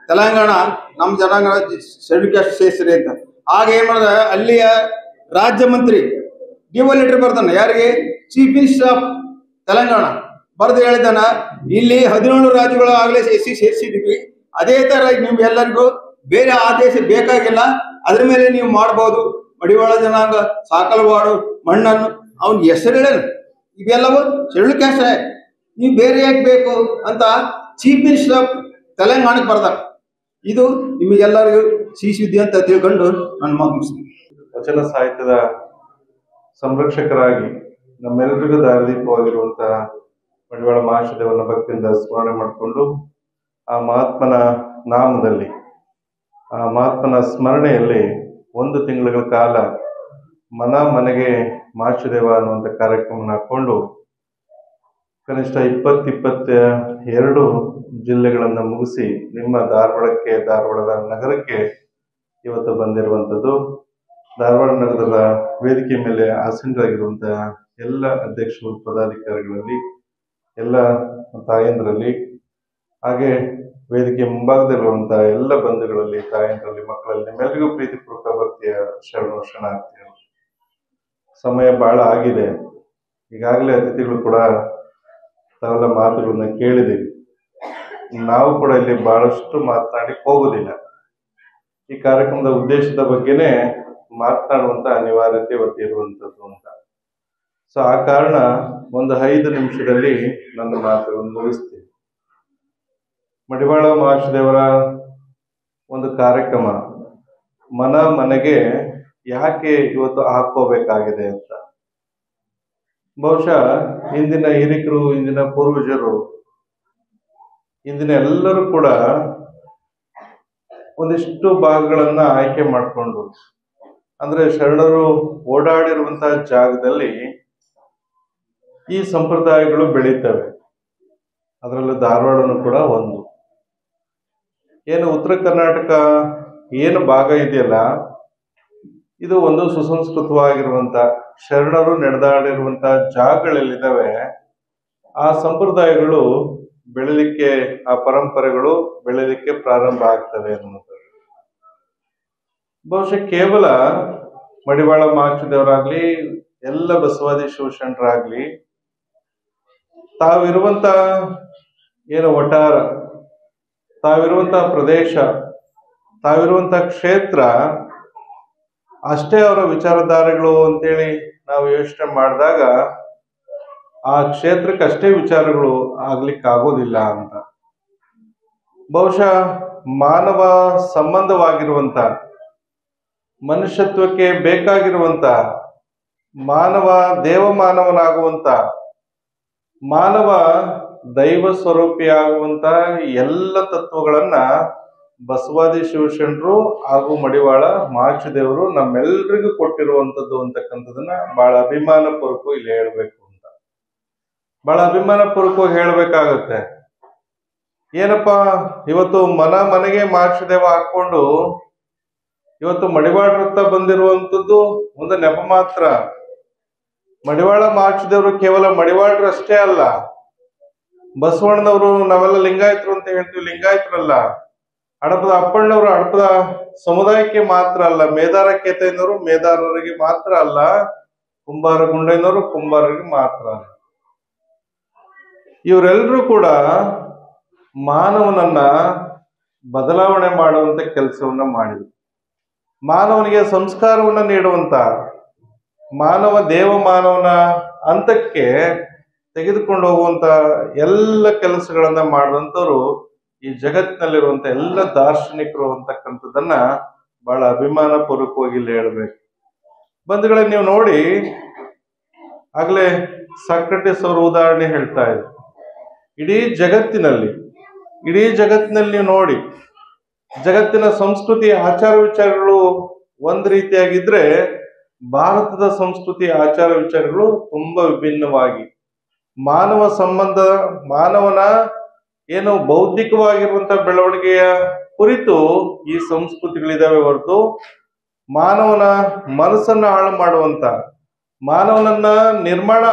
ತೆಲಂಗಾಣ ನಮ್ಮ ಜನಾಂಗ ಶೆಡ್ಯೂಲ್ ಕ್ಯಾಸ್ಟ್ ಸೇರಿಸ್ರಿ ಅಂತ. ಆಗ ಏನ್ ಮಾಡಿದ, ಅಲ್ಲಿಯ ರಾಜ್ಯ ಮಂತ್ರಿ ಡಿವೋ ಲೆಟರ್ ಬರ್ತಾನೆ. ಯಾರಿಗೆ? ಚೀಫ್ ಮಿನಿಸ್ಟರ್ ಆಫ್ ತೆಲಂಗಾಣ ಬರೆದು ಹೇಳಿದಾನ, ಇಲ್ಲಿ 17 ರಾಜ್ಯಗಳು ಆಗ್ಲೇ SC ಸೇರಿಸಿದ್ವಿ, ಅದೇ ತರ ನಿಮ್ಗೆ ಎಲ್ಲರಿಗೂ ಬೇರೆ ಆದೇಶ ಬೇಕಾಗಿಲ್ಲ, ಅದ್ರ ಮೇಲೆ ನೀವು ಮಾಡ್ಬೋದು. ಮಡಿವಾಳ ಜನಾಂಗ, ಸಾಕಲವಾಡು, ಮಣ್ಣನ್ನು ಅವ್ನ ಹೆಸರು ಹೇಳೇನು, ಇವೆಲ್ಲವೂ ಶೆಡ್ಯೂಲ್ ಕ್ಯಾಸ್ಟ್, ನೀವು ಬೇರೆ ಯಾಕೆ ಬೇಕು ಅಂತ ಚೀಫ್ ಮಿನಿಸ್ಟರ್ ಆಫ್ ತೆಲಂಗಾಣಕ್ಕೆ ಬರ್ದಾರ. ಇದು ನಿಮಗೆಲ್ಲರಿಗೂ ಸಿಹಿ ಸುದ್ದಿ ಅಂತ ತಿಳ್ಕೊಂಡು ನನ್ನ ಮಾತು ಮುಗಿಸ್ತೀನಿ. ವಚನ ಸಾಹಿತ್ಯದ ಸಂರಕ್ಷಕರಾಗಿ ನಮ್ಮೆಲ್ಲರಿಗೂ ದಾರಿದೀಪವಾಗಿರುವಂತಹ ಮಡಿವಾಳ ಮಹಾಶಯದೇವನ ಭಕ್ತಿಯಿಂದ ಸ್ಮರಣೆ ಮಾಡಿಕೊಂಡು ಆ ಮಹಾತ್ಮನ ನಾಮದಲ್ಲಿ, ಆ ಮಹಾತ್ಮನ ಸ್ಮರಣೆಯಲ್ಲಿ 1 ತಿಂಗಳ ಕಾಲ ಮನೆಗೆ ಮಹಾಶಯದೇವ ಅನ್ನುವಂಥ ಕಾರ್ಯಕ್ರಮವನ್ನು ಹಾಕೊಂಡು ಕನಿಷ್ಠ 20-22 ಜಿಲ್ಲೆಗಳನ್ನು ಮುಗಿಸಿ ನಿಮ್ಮ ಧಾರವಾಡದ ನಗರಕ್ಕೆ ಇವತ್ತು ಬಂದಿರುವಂಥದ್ದು. ಧಾರವಾಡ ನಗರದ ವೇದಿಕೆ ಮೇಲೆ ಆಸೀನರಾಗಿರುವಂತಹ ಎಲ್ಲ ಅಧ್ಯಕ್ಷರು, ಪದಾಧಿಕಾರಿಗಳಲ್ಲಿ, ಎಲ್ಲ ತಾಯಂದ್ರಲ್ಲಿ, ಹಾಗೆ ವೇದಿಕೆ ಮುಂಭಾಗದಲ್ಲಿರುವಂತಹ ಎಲ್ಲ ಬಂಧುಗಳಲ್ಲಿ, ತಾಯಂದ್ರಲ್ಲಿ, ಮಕ್ಕಳಲ್ಲಿ ನಿಮ್ಮೆಲ್ಲರಿಗೂ ಪ್ರೀತಿಪೂರ್ವಕ ಭಕ್ತಿಯ ಶರಣಾರ್ಥಿಗಳು. ಸಮಯ ಬಹಳ ಆಗಿದೆ. ಈಗಾಗಲೇ ಅತಿಥಿಗಳು ಕೂಡ ತಾವೆಲ್ಲ ಮಾತುಗಳನ್ನ ಕೇಳಿದ್ದೀವಿ. ನಾವು ಕೂಡ ಇಲ್ಲಿ ಬಹಳಷ್ಟು ಮಾತನಾಡಿ ಹೋಗುದಿಲ್ಲ. ಈ ಕಾರ್ಯಕ್ರಮದ ಉದ್ದೇಶದ ಬಗ್ಗೆನೇ ಮಾತನಾಡುವಂತ ಅನಿವಾರ್ಯತೆ ಇವತ್ತು ಇರುವಂತದ್ದು ಅಂತ. ಸೊ ಆ ಕಾರಣ ಒಂದು 5 ನಿಮಿಷದಲ್ಲಿ ನನ್ನ ಮಾತುಗಳನ್ನು ಮುಗಿಸ್ತೀನಿ. ಮಡಿವಾಳ ಮಹಾಶಯದೇವರ ಒಂದು ಕಾರ್ಯಕ್ರಮ ಮನೆಗೆ ಯಾಕೆ ಇವತ್ತು ಹಾಕೋಬೇಕಾಗಿದೆ ಅಂತ ಬಹುಶಃ ಇಂದಿನ ಹಿರಿಕರು, ಇಂದಿನ ಪೂರ್ವಜರು, ಇಂದಿನ ಎಲ್ಲರೂ ಕೂಡ ಒಂದಿಷ್ಟು ಭಾಗಗಳನ್ನ ಆಯ್ಕೆ ಮಾಡಿಕೊಂಡು, ಅಂದ್ರೆ ಶರಣರು ಓಡಾಡಿರುವಂತಹ ಜಾಗದಲ್ಲಿ ಈ ಸಂಪ್ರದಾಯಗಳು ಬೆಳೀತವೆ. ಅದರಲ್ಲೂ ಧಾರವಾಡನು ಕೂಡ ಒಂದು. ಏನು ಉತ್ತರ ಕರ್ನಾಟಕ ಏನು ಭಾಗ ಇದೆಯಲ್ಲ, ಇದು ಒಂದು ಸುಸಂಸ್ಕೃತವಾಗಿರುವಂತ ಶರಣರು ನಡೆದಾಡಿರುವಂತ ಜಾಗಗಳೆಲ್ಲಿದ್ದಾವೆ, ಆ ಸಂಪ್ರದಾಯಗಳು ಬೆಳಿಲಿಕ್ಕೆ, ಆ ಪರಂಪರೆಗಳು ಬೆಳಿಲಿಕ್ಕೆ ಪ್ರಾರಂಭ ಆಗ್ತವೆ ಅನ್ನೋದು. ಬಹುಶಃ ಕೇವಲ ಮಡಿವಾಳ ಮಹಾಶಯದೇವರಾಗ್ಲಿ, ಎಲ್ಲ ಬಸವಾದಿ ಶಿವಶರಣರಾಗ್ಲಿ, ತಾವಿರುವಂತ ಏನು ವಟಾರ, ತಾವಿರುವಂತ ಪ್ರದೇಶ, ತಾವಿರುವಂತ ಕ್ಷೇತ್ರ ಅಷ್ಟೇ ಅವರ ವಿಚಾರಧಾರೆಗಳು ಅಂತೇಳಿ ನಾವು ಯೋಚನೆ ಮಾಡಿದಾಗ ಆ ಕ್ಷೇತ್ರಕ್ಕೆ ಅಷ್ಟೇ ವಿಚಾರಗಳು ಆಗ್ಲಿಕ್ಕೆ ಆಗೋದಿಲ್ಲ ಅಂತ. ಬಹುಶಃ ಮಾನವ ಸಂಬಂಧವಾಗಿರುವಂತ, ಮನುಷ್ಯತ್ವಕ್ಕೆ ಬೇಕಾಗಿರುವಂತ, ಮಾನವ ದೇವಮಾನವನಾಗುವಂತ, ಮಾನವ ದೈವ ಸ್ವರೂಪಿಯಾಗುವಂತ ಎಲ್ಲ ತತ್ವಗಳನ್ನ ಬಸವಾದಿ ಶಿವಶರಣರು ಹಾಗೂ ಮಡಿವಾಳ ಮಹಾದೇವರು ನಮ್ಮೆಲ್ಲರಿಗೂ ಕೊಟ್ಟಿರುವಂತದ್ದು ಅಂತಕ್ಕಂಥದನ್ನ ಬಹಳ ಅಭಿಮಾನ ಪೂರ್ವಕವಾಗಿ ಇಲ್ಲಿ ಹೇಳ್ಬೇಕು ಅಂತ, ಬಹಳ ಅಭಿಮಾನ ಪೂರ್ವಕವಾಗಿ ಹೇಳ್ಬೇಕಾಗತ್ತೆ. ಏನಪ್ಪಾ ಇವತ್ತು ಮನೆಗೆ ಮಹಾದೇವ ಹಾಕೊಂಡು ಇವತ್ತು ಮಡಿವಾಳ ವೃತ್ತ ಬಂದಿರುವಂತದ್ದು ಒಂದು ನೆಪ ಮಾತ್ರ. ಮಡಿವಾಳ ಮಹಾದೇವರು ಕೇವಲ ಮಡಿವಾಳರು ಅಷ್ಟೇ ಅಲ್ಲ, ಬಸವಣ್ಣನವರು ನಾವೆಲ್ಲ ಲಿಂಗಾಯತರು ಅಂತ ಹೇಳ್ತೀವಿ, ಲಿಂಗಾಯತರಲ್ಲ. ಹಡಪದ ಅಪ್ಪಣ್ಣವರು ಹಡಪದ ಸಮುದಾಯಕ್ಕೆ ಮಾತ್ರ ಅಲ್ಲ, ಮೇದಾರ ಕೇತಯ್ಯನವರು ಮೇದಾರರಿಗೆ ಮಾತ್ರ ಅಲ್ಲ, ಕುಂಬಾರ ಗುಂಡಯ್ಯನವರು ಕುಂಬಾರರಿಗೆ ಮಾತ್ರ ಅಲ್ಲ. ಇವರೆಲ್ಲರೂ ಕೂಡ ಮಾನವನನ್ನ ಬದಲಾವಣೆ ಮಾಡುವಂತ ಕೆಲಸವನ್ನ ಮಾಡಿದ್ರು. ಮಾನವನಿಗೆ ಸಂಸ್ಕಾರವನ್ನ ನೀಡುವಂತ, ಮಾನವ ದೇವ ಮಾನವನ ಹಂತಕ್ಕೆ ತೆಗೆದುಕೊಂಡು ಹೋಗುವಂತ ಎಲ್ಲ ಕೆಲಸಗಳನ್ನ ಮಾಡಿದಂಥವ್ರು ಈ ಜಗತ್ತಿನಲ್ಲಿರುವಂತ ಎಲ್ಲ ದಾರ್ಶನಿಕರು ಅಂತಕ್ಕಂಥದ್ದನ್ನ ಬಹಳ ಅಭಿಮಾನ ಪೂರ್ವಕವಾಗಿ ಇಲ್ಲಿ ಹೇಳ್ಬೇಕು. ಬಂಧುಗಳೇ, ನೀವು ನೋಡಿ, ಆಗ್ಲೇ ಸಾಕ್ರೆಟಿಸ್ ಅವರು ಉದಾಹರಣೆ ಹೇಳ್ತಾ ಇದ್ರು. ಇಡೀ ಜಗತ್ತಿನಲ್ಲಿ ನೀವು ನೋಡಿ, ಜಗತ್ತಿನ ಸಂಸ್ಕೃತಿ ಆಚಾರ ವಿಚಾರಗಳು ಒಂದ್ ರೀತಿಯಾಗಿದ್ರೆ ಭಾರತದ ಸಂಸ್ಕೃತಿ ಆಚಾರ ವಿಚಾರಗಳು ತುಂಬಾ ವಿಭಿನ್ನವಾಗಿ, ಮಾನವ ಸಂಬಂಧ, ಮಾನವನ ಏನು ಬೌದ್ಧಿಕವಾಗಿರುವಂತ ಬೆಳವಣಿಗೆಯ ಕುರಿತು ಈ ಸಂಸ್ಕೃತಿಗಳಿದಾವೆ ಹೊರತು ಮಾನವನ ಮನಸ್ಸನ್ನ ಹಾಳು ಮಾಡುವಂತ, ಮಾನವನನ್ನ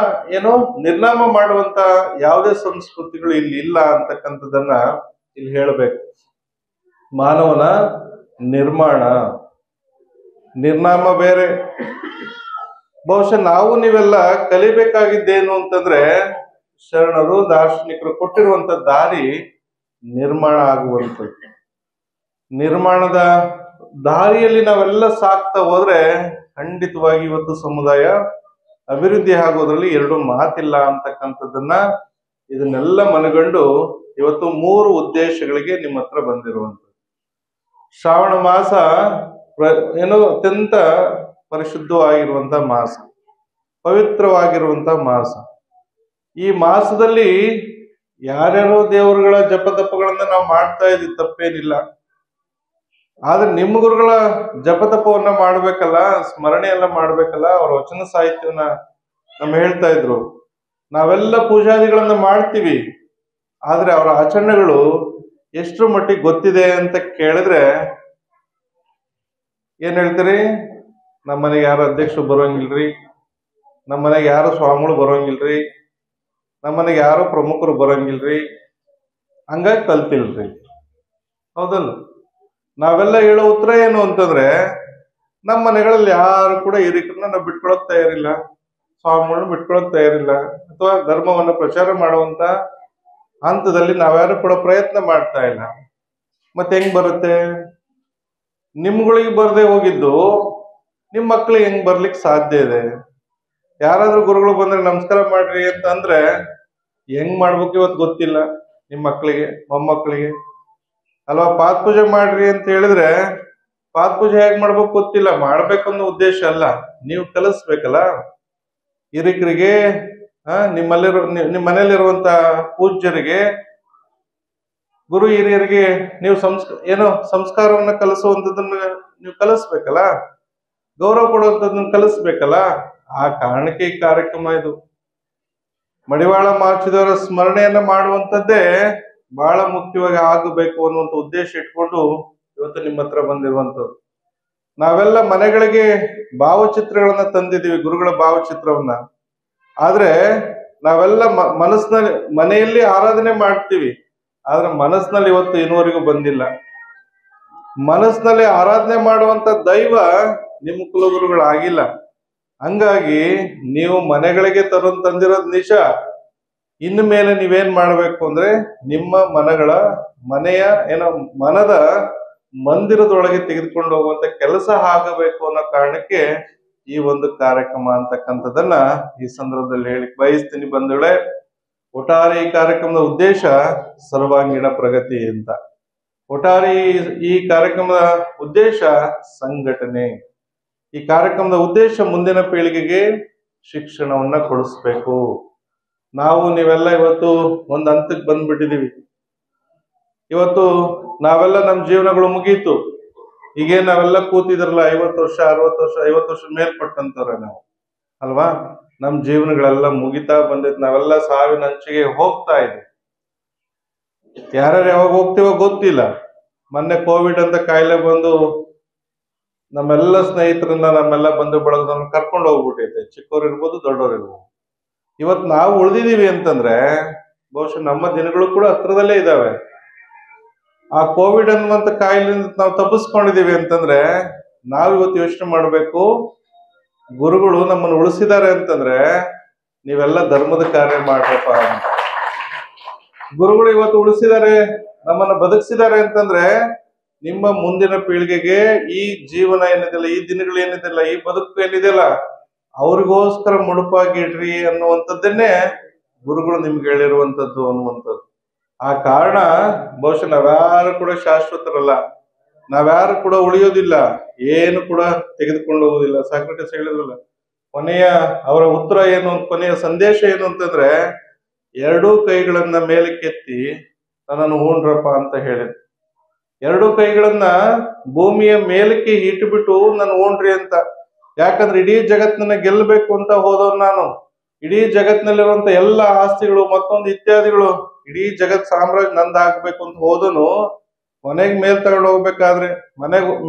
ನಿರ್ನಾಮ ಮಾಡುವಂತ ಯಾವುದೇ ಸಂಸ್ಕೃತಿಗಳು ಇಲ್ಲಿ ಇಲ್ಲ ಅಂತಕ್ಕಂಥದ್ದನ್ನ ಇಲ್ಲಿ ಹೇಳ್ಬೇಕು. ಮಾನವನ ನಿರ್ನಾಮ ಬೇರೆ. ಬಹುಶಃ ನಾವು ನೀವೆಲ್ಲ ಕಲಿಬೇಕಾಗಿದ್ದೇನು ಅಂತಂದ್ರೆ, ಶರಣರು ದಾರ್ಶನಿಕರು ಕೊಟ್ಟಿರುವಂತ ದಾರಿ ನಿರ್ಮಾಣ ಆಗುವಂಥದ್ದು. ನಿರ್ಮಾಣದ ದಾರಿಯಲ್ಲಿ ನಾವೆಲ್ಲ ಸಾಕ್ತಾ ಹೋದ್ರೆ ಖಂಡಿತವಾಗಿ ಇವತ್ತು ಸಮುದಾಯ ಅಭಿವೃದ್ಧಿ ಆಗೋದ್ರಲ್ಲಿ ಎರಡು ಮಾತಿಲ್ಲ ಅಂತಕ್ಕಂಥದ್ದನ್ನ ಇದನ್ನೆಲ್ಲ ಮನಗಂಡು ಇವತ್ತು 3 ಉದ್ದೇಶಗಳಿಗೆ ನಿಮ್ಮ ಹತ್ರ ಬಂದಿರುವಂಥದ್ದು. ಶ್ರಾವಣ ಮಾಸ ಅತ್ಯಂತ ಪರಿಶುದ್ಧವಾಗಿರುವಂತ ಮಾಸ, ಪವಿತ್ರವಾಗಿರುವಂತ ಮಾಸ. ಈ ಮಾಸದಲ್ಲಿ ಯಾರ್ಯಾರೋ ದೇವರುಗಳ ಜಪತಪಗಳನ್ನ ನಾವು ಮಾಡ್ತಾ ಇದ್ವಿ, ತಪ್ಪೇನಿಲ್ಲ. ಆದ್ರೆ ನಿಮ್ಮ ಗುರುಗಳ ಜಪತಪವನ್ನ ಮಾಡ್ಬೇಕಲ್ಲ, ಸ್ಮರಣೆ ಎಲ್ಲ ಮಾಡ್ಬೇಕಲ್ಲ. ಅವ್ರ ವಚನ ಸಾಹಿತ್ಯವನ್ನ ಹೇಳ್ತಾ ಇದ್ರು. ನಾವೆಲ್ಲ ಪೂಜಾದಿಗಳನ್ನ ಮಾಡ್ತೀವಿ, ಆದ್ರೆ ಅವರ ಆಚರಣೆಗಳು ಎಷ್ಟರ ಮಟ್ಟಿಗೆ ಗೊತ್ತಿದೆ ಅಂತ ಕೇಳಿದ್ರೆ ಏನ್ ಹೇಳ್ತೀರಿ? ನಮ್ಮನೆಗೆ ಯಾರು ಅಧ್ಯಕ್ಷರು ಬರೋಂಗಿಲ್ರಿ, ನಮ್ಮನೆಗೆ ಯಾರು ಸ್ವಾಮಿಗಳು ಬರೋಂಗಿಲ್ರಿ, ನಮ್ಮನೆಗೆ ಯಾರು ಪ್ರಮುಖರು ಬರೋಂಗಿಲ್ರಿ, ಹಂಗಾಗಿ ಕಲ್ತಿಲ್ರಿ. ಹೌದಲ್ಲ? ನಾವೆಲ್ಲ ಹೇಳೋ ಉತ್ತರ ಏನು ಅಂತಂದ್ರೆ, ನಮ್ಮ ಮನೆಗಳಲ್ಲಿ ಯಾರು ಕೂಡ ಹಿರಿಕರನ್ನ ನಾವು ಬಿಟ್ಕೊಳಕ್ ತಯಾರಿಲ್ಲ, ಸ್ವಾಮಿಗಳನ್ನ ಬಿಟ್ಕೊಳಕ್ ತಯಾರಿಲ್ಲ, ಅಥವಾ ಧರ್ಮವನ್ನ ಪ್ರಚಾರ ಮಾಡುವಂತ ಹಂತದಲ್ಲಿ ನಾವ್ಯಾರು ಕೂಡ ಪ್ರಯತ್ನ ಮಾಡ್ತಾ ಇಲ್ಲ. ಮತ್ತೆ ಹೆಂಗ್ ಬರುತ್ತೆ? ನಿಮ್ಗಳಿಗೆ ಬರ್ದೆ ಹೋಗಿದ್ದು ನಿಮ್ ಮಕ್ಳಿಗೆ ಹೆಂಗ್ ಬರ್ಲಿಕ್ಕೆ ಸಾಧ್ಯ ಇದೆ? ಯಾರಾದ್ರೂ ಗುರುಗಳು ಬಂದ್ರೆ ನಮಸ್ಕಾರ ಮಾಡ್ರಿ ಅಂತ ಅಂದ್ರೆ ಹೆಂಗ್ ಮಾಡ್ಬೇಕು ಇವತ್ತು ಗೊತ್ತಿಲ್ಲ ನಿಮ್ ಮಕ್ಳಿಗೆ, ಮೊಮ್ಮಕ್ಳಿಗೆ ಅಲ್ವಾ? ಪಾದ ಪೂಜೆ ಮಾಡ್ರಿ ಅಂತ ಹೇಳಿದ್ರೆ ಪಾದ ಪೂಜೆ ಹೇಗ್ ಮಾಡ್ಬೇಕು ಗೊತ್ತಿಲ್ಲ. ಮಾಡ್ಬೇಕನ್ನೋ ಉದ್ದೇಶ ಅಲ್ಲ, ನೀವು ಕಲಿಸ್ಬೇಕಲ್ಲ ಹಿರಿಕರಿಗೆ, ನಿಮ್ಮ ಮನೇಲಿರುವಂತ ಪೂಜ್ಯರಿಗೆ, ಗುರು ಹಿರಿಯರಿಗೆ ನೀವು ಸಂಸ್ಕಾರವನ್ನ ಕಲಿಸುವಂಥದ್ದನ್ನ ನೀವು ಕಲಿಸ್ಬೇಕಲ್ಲ, ಗೌರವ ಕೊಡುವಂಥದ್ದನ್ನ ಕಲಿಸ್ಬೇಕಲ್ಲ. ಆ ಕಾರಣಕ್ಕೆ ಈ ಕಾರ್ಯಕ್ರಮ ಇದು. ಮಡಿವಾಳ ಮಹಾದೇವರ ಸ್ಮರಣೆಯನ್ನ ಮಾಡುವಂಥದ್ದೇ ಬಹಳ ಮುಖ್ಯವಾಗಿ ಆಗಬೇಕು ಅನ್ನುವಂಥ ಉದ್ದೇಶ ಇಟ್ಕೊಂಡು ಇವತ್ತು ನಿಮ್ಮ ಹತ್ರ ಬಂದಿರುವಂಥದ್ದು. ನಾವೆಲ್ಲ ಮನೆಗಳಿಗೆ ಭಾವಚಿತ್ರಗಳನ್ನ ತಂದಿದ್ದೀವಿ, ಗುರುಗಳ ಭಾವಚಿತ್ರವನ್ನ. ಆದ್ರೆ ನಾವೆಲ್ಲ ಮನೆಯಲ್ಲಿ ಆರಾಧನೆ ಮಾಡ್ತೀವಿ, ಆದ್ರೆ ಮನಸ್ಸಿನಲ್ಲಿ ಇವತ್ತು ಇನ್ನುವರೆಗೂ ಬಂದಿಲ್ಲ. ಮನಸ್ಸಿನಲ್ಲಿ ಆರಾಧನೆ ಮಾಡುವಂತ ದೈವ ನಿಮ್ಮ ಕುಲಗುರುಗಳಾಗಿಲ್ಲ. ಹಂಗಾಗಿ ನೀವು ಮನೆಗಳಿಗೆ ತಂದಿರೋದು ನಿಜ. ಇನ್ನು ಮೇಲೆ ನೀವೇನ್ ಮಾಡ್ಬೇಕು ಅಂದ್ರೆ, ನಿಮ್ಮ ಮನದ ಮಂದಿರದೊಳಗೆ ತೆಗೆದುಕೊಂಡು ಹೋಗುವಂತ ಕೆಲಸ ಆಗಬೇಕು ಅನ್ನೋ ಕಾರಣಕ್ಕೆ ಈ ಒಂದು ಕಾರ್ಯಕ್ರಮ ಅಂತಕ್ಕಂಥದ್ದನ್ನ ಈ ಸಂದರ್ಭದಲ್ಲಿ ಹೇಳಿಕ್ ಬಯಸ್ತೀನಿ. ಬಂಧುಗಳೇ, ಒಟ್ಟಾರೆ ಈ ಕಾರ್ಯಕ್ರಮದ ಉದ್ದೇಶ ಸರ್ವಾಂಗೀಣ ಪ್ರಗತಿ ಅಂತ. ಒಟ್ಟಾರೆ ಈ ಕಾರ್ಯಕ್ರಮದ ಉದ್ದೇಶ ಸಂಘಟನೆ. ಈ ಕಾರ್ಯಕ್ರಮದ ಉದ್ದೇಶ ಮುಂದಿನ ಪೀಳಿಗೆಗೆ ಶಿಕ್ಷಣವನ್ನ ಕೊಡಿಸ್ಬೇಕು. ನಾವು ನೀವೆಲ್ಲ ಇವತ್ತು ಒಂದು ಹಂತಕ್ಕೆ ಬಂದ್ಬಿಟ್ಟಿದೀವಿ. ಇವತ್ತು ನಾವೆಲ್ಲ ನಮ್ಮ ಜೀವನಗಳು ಮುಗೀತು. ಹೀಗೆ ನಾವೆಲ್ಲ ಕೂತಿದ್ರಲ್ಲ 50 ವರ್ಷ 60 ವರ್ಷ 50 ವರ್ಷ ಮೇಲ್ಪಟ್ಟಂತವ್ರೆ ನಾವು ಅಲ್ವಾ. ನಮ್ಮ ಜೀವನಗಳೆಲ್ಲ ಮುಗಿತಾ ಬಂದೈತೆ. ನಾವೆಲ್ಲ ಸಾವಿನ ಅಂಚಿಗೆ ಹೋಗ್ತಾ ಇದ್ದೀವಿ. ಯಾರ್ಯಾರು ಯಾವಾಗ ಹೋಗ್ತೀವೋ ಗೊತ್ತಿಲ್ಲ. ಮೊನ್ನೆ ಕೋವಿಡ್ ಅಂತ ಕಾಯಿಲೆ ಬಂದು ನಮ್ಮೆಲ್ಲ ಸ್ನೇಹಿತರನ್ನ ನಮ್ಮೆಲ್ಲ ಬಂಧು ಬಳಗದವ್ರನ್ನ ಕರ್ಕೊಂಡು ಹೋಗ್ಬಿಟ್ಟೈತೆ. ಚಿಕ್ಕವ್ರು ಇರ್ಬೋದು, ದೊಡ್ಡವ್ರು ಇರ್ಬೋದು. ಇವತ್ತು ನಾವು ಉಳಿದಿದೀವಿ ಅಂತಂದ್ರೆ ಬಹುಶಃ ನಮ್ಮ ದಿನಗಳು ಕೂಡ ಹತ್ರದಲ್ಲೇ ಇದಾವೆ. ಆ ಕೋವಿಡ್ ಅನ್ನುವಂತ ಕಾಯಿಲೆಯಿಂದ ನಾವು ತಪ್ಪಿಸ್ಕೊಂಡಿದೀವಿ ಅಂತಂದ್ರೆ ನಾವು ಇವತ್ತು ಯೋಚನೆ ಮಾಡ್ಬೇಕು. ಗುರುಗಳು ನಮ್ಮನ್ನು ಉಳಿಸಿದ್ದಾರೆ ಅಂತಂದ್ರೆ ನೀವೆಲ್ಲ ಧರ್ಮದ ಕಾರ್ಯ ಮಾಡ್ರಪ್ಪ ಅಂತ. ಗುರುಗಳು ಇವತ್ತು ಉಳಿಸಿದ್ದಾರೆ, ನಮ್ಮನ್ನ ಬದುಕಿಸಿದ್ದಾರೆ ಅಂತಂದ್ರೆ ನಿಮ್ಮ ಮುಂದಿನ ಪೀಳಿಗೆಗೆ ಈ ಜೀವನ ಏನಿದೆಯಲ್ಲ, ಈ ದಿನಗಳು ಏನಿದೆಯಲ್ಲ, ಈ ಬದುಕು ಏನಿದೆಯಲ್ಲ, ಅವ್ರಿಗೋಸ್ಕರ ಮುಡುಪಾಗಿಡ್ರಿ ಅನ್ನುವಂಥದ್ದನ್ನೇ ಗುರುಗಳು ನಿಮ್ಗೆ ಹೇಳಿರುವಂಥದ್ದು ಅನ್ನುವಂಥದ್ದು. ಆ ಕಾರಣ ಬಹುಶಃ ನಾವ್ಯಾರು ಕೂಡ ಶಾಶ್ವತರಲ್ಲ, ನಾವ್ಯಾರು ಕೂಡ ಉಳಿಯೋದಿಲ್ಲ, ಏನು ಕೂಡ ತೆಗೆದುಕೊಂಡು ಹೋಗೋದಿಲ್ಲ. ಸಾಕ್ರೆಟಿಸ್ ಹೇಳಿದ್ರಲ್ಲ, ಕೊನೆಯ ಅವರ ಉತ್ತರ ಏನು, ಕೊನೆಯ ಸಂದೇಶ ಏನು ಅಂತಂದ್ರೆ, ಎರಡೂ ಕೈಗಳನ್ನ ಮೇಲಕ್ಕೆತ್ತಿ ನನ್ನನ್ನು ಹೂಣ್ರಪ್ಪ ಅಂತ ಹೇಳಿದ್ರು. ಎರಡೂ ಕೈಗಳನ್ನ ಭೂಮಿಯ ಮೇಲಕ್ಕೆ ಇಟ್ಬಿಟ್ಟು ನಾನು ಹೂಣ್ರಿ ಅಂತ. ಯಾಕಂದ್ರೆ ಇಡೀ ಜಗತ್ತನ್ನ ಗೆಲ್ಲಬೇಕು ಅಂತ ಹೋದವ್ ನಾನು. ಇಡೀ ಜಗತ್ತಿನಲ್ಲಿರುವಂತ ಎಲ್ಲ ಆಸ್ತಿಗಳು ಮತ್ತೊಂದು ಇತ್ಯಾದಿಗಳು ಇಡೀ ಜಗತ್ ಸಾಮ್ರಾಜ್ಯ ನಂದ ಆಗ್ಬೇಕು ಅಂತ ಹೋದನು. ಮನೆಗ್ ಮೇಲ್ ತಗೊಂಡು ಹೋಗ್ಬೇಕಾದ್ರೆ,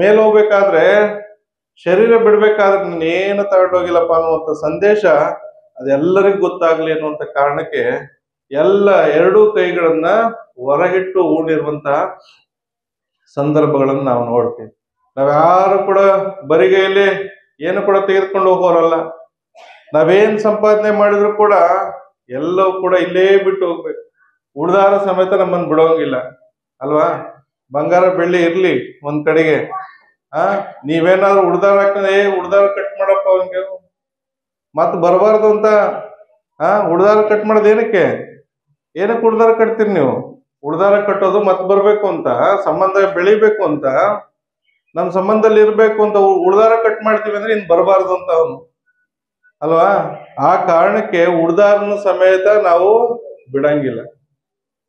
ಮೇಲ್ ಹೋಗ್ಬೇಕಾದ್ರೆ, ಶರೀರ ಬಿಡ್ಬೇಕಾದ್ರೆ ನಾನೇನು ತಗೊಂಡು ಹೋಗಿಲ್ಲಪ್ಪ ಅನ್ನುವಂಥ ಸಂದೇಶ ಅದೆಲ್ಲರಿಗೂ ಗೊತ್ತಾಗ್ಲಿ ಅನ್ನುವಂಥ ಕಾರಣಕ್ಕೆ ಎಲ್ಲ ಎರಡೂ ಕೈಗಳನ್ನ ಹೊರಗಿಟ್ಟು ಹೂಣಿರುವಂತ ಸಂದರ್ಭಗಳನ್ನು ನಾವು ನೋಡ್ತೀವಿ. ನಾವ್ಯಾರು ಕೂಡ ಬರಿಗೈಯಲ್ಲಿ ಏನು ಕೂಡ ತೆಗೆದುಕೊಂಡು ಹೋಗೋರಲ್ಲ. ನಾವೇನ್ ಸಂಪಾದನೆ ಮಾಡಿದ್ರು ಕೂಡ ಎಲ್ಲವೂ ಕೂಡ ಇಲ್ಲೇ ಬಿಟ್ಟು ಹೋಗ್ಬೇಕು. ಉಡ್ದಾರ ಸಮೇತ ನಮ್ಮನ್ನು ಬಿಡೋಂಗಿಲ್ಲ ಅಲ್ವಾ. ಬಂಗಾರ ಬೆಳ್ಳಿ ಇರ್ಲಿ ಒಂದ್ ಕಡೆಗೆ, ನೀವೇನಾದ್ರು ಉಡ್ದಾರ ಹಾಕಿದ್ರೆ ಉಡ್ದಾರ ಕಟ್ ಮಾಡಪ್ಪ ಅವನ್ಗೆ ಮತ್ ಬರಬಾರ್ದು ಅಂತ ಉಡ್ದಾರ ಕಟ್ ಮಾಡೋದು ಏನಕ್ಕೆ ಉಡ್ದಾರ ಕಟ್ತೀರಿ ನೀವು? ಉಡ್ದಾರ ಕಟ್ಟೋದು ಮತ್ ಬರ್ಬೇಕು ಅಂತ, ಸಂಬಂಧ ಬೆಳಿಬೇಕು ಅಂತ, ನಮ್ ಸಂಬಂಧದಲ್ಲಿ ಇರ್ಬೇಕು ಅಂತ ಉಡ್ದಾರ ಕಟ್ ಮಾಡ್ತೀವಿ ಅಂದ್ರೆ ಇನ್ ಬರಬಾರ್ದು ಅಂತ ಅವನು ಅಲ್ವಾ. ಆ ಕಾರಣಕ್ಕೆ ಉಡ್ದಾರನ ಸಮೇತ ನಾವು ಬಿಡಂಗಿಲ್ಲ.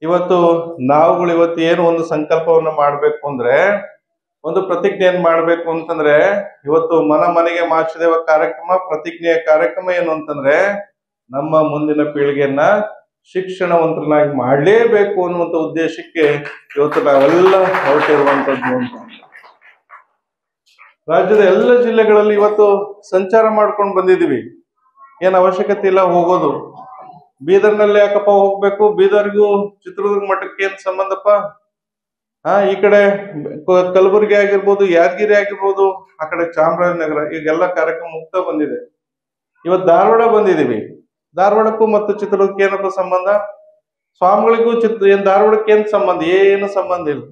ಇವತ್ತು ನಾವುಗಳು ಇವತ್ತು ಏನು ಒಂದು ಸಂಕಲ್ಪವನ್ನ ಮಾಡ್ಬೇಕು ಅಂದ್ರೆ, ಒಂದು ಪ್ರತಿಜ್ಞೆ ಏನ್ ಮಾಡ್ಬೇಕು ಅಂತಂದ್ರೆ, ಇವತ್ತು ಮನೆಗೆ ಮಾಚಿದೇವ ಕಾರ್ಯಕ್ರಮ ಪ್ರತಿಜ್ಞೆಯ ಕಾರ್ಯಕ್ರಮ ಏನು ಅಂತಂದ್ರೆ, ನಮ್ಮ ಮುಂದಿನ ಪೀಳಿಗೆಯನ್ನ ಶಿಕ್ಷಣವಂತರನ್ನಾಗಿ ಮಾಡ್ಲೇಬೇಕು ಅನ್ನುವಂತ ಉದ್ದೇಶಕ್ಕೆ ಇವತ್ತು ನಾವೆಲ್ಲ ಹೊರಟಿರುವಂತದ್ದು ಅಂತ. ರಾಜ್ಯದ ಎಲ್ಲ ಜಿಲ್ಲೆಗಳಲ್ಲಿ ಇವತ್ತು ಸಂಚಾರ ಮಾಡ್ಕೊಂಡು ಬಂದಿದೀವಿ. ಏನ್ ಅವಶ್ಯಕತೆ ಇಲ್ಲ ಹೋಗೋದು. ಬೀದರ್ನಲ್ಲಿ ಯಾಕಪ್ಪ ಹೋಗ್ಬೇಕು? ಬೀದರ್ಗೂ ಚಿತ್ರದುರ್ಗ ಮಠಕ್ಕೆ ಏನ್ ಸಂಬಂಧಪ್ಪ? ಈ ಕಡೆ ಕಲಬುರಗಿ ಆಗಿರ್ಬೋದು, ಯಾದಗಿರಿ ಆಗಿರ್ಬೋದು, ಆ ಕಡೆ ಚಾಮರಾಜನಗರ, ಈಗೆಲ್ಲ ಕಾರ್ಯಕ್ರಮ ಮುಗ್ತಾ ಬಂದಿದೆ. ಇವತ್ತು ಧಾರವಾಡ ಬಂದಿದೀವಿ. ಧಾರವಾಡಕ್ಕೂ ಮತ್ತು ಚಿತ್ರದುರ್ಗಕ್ಕೆ ಏನಪ್ಪ ಸಂಬಂಧ? ಸ್ವಾಮಿಗಳಿಗೂ ಏನ್ ಧಾರವಾಡಕ್ಕೆ ಏನ್ ಸಂಬಂಧ? ಏನು ಸಂಬಂಧ ಇಲ್ಲ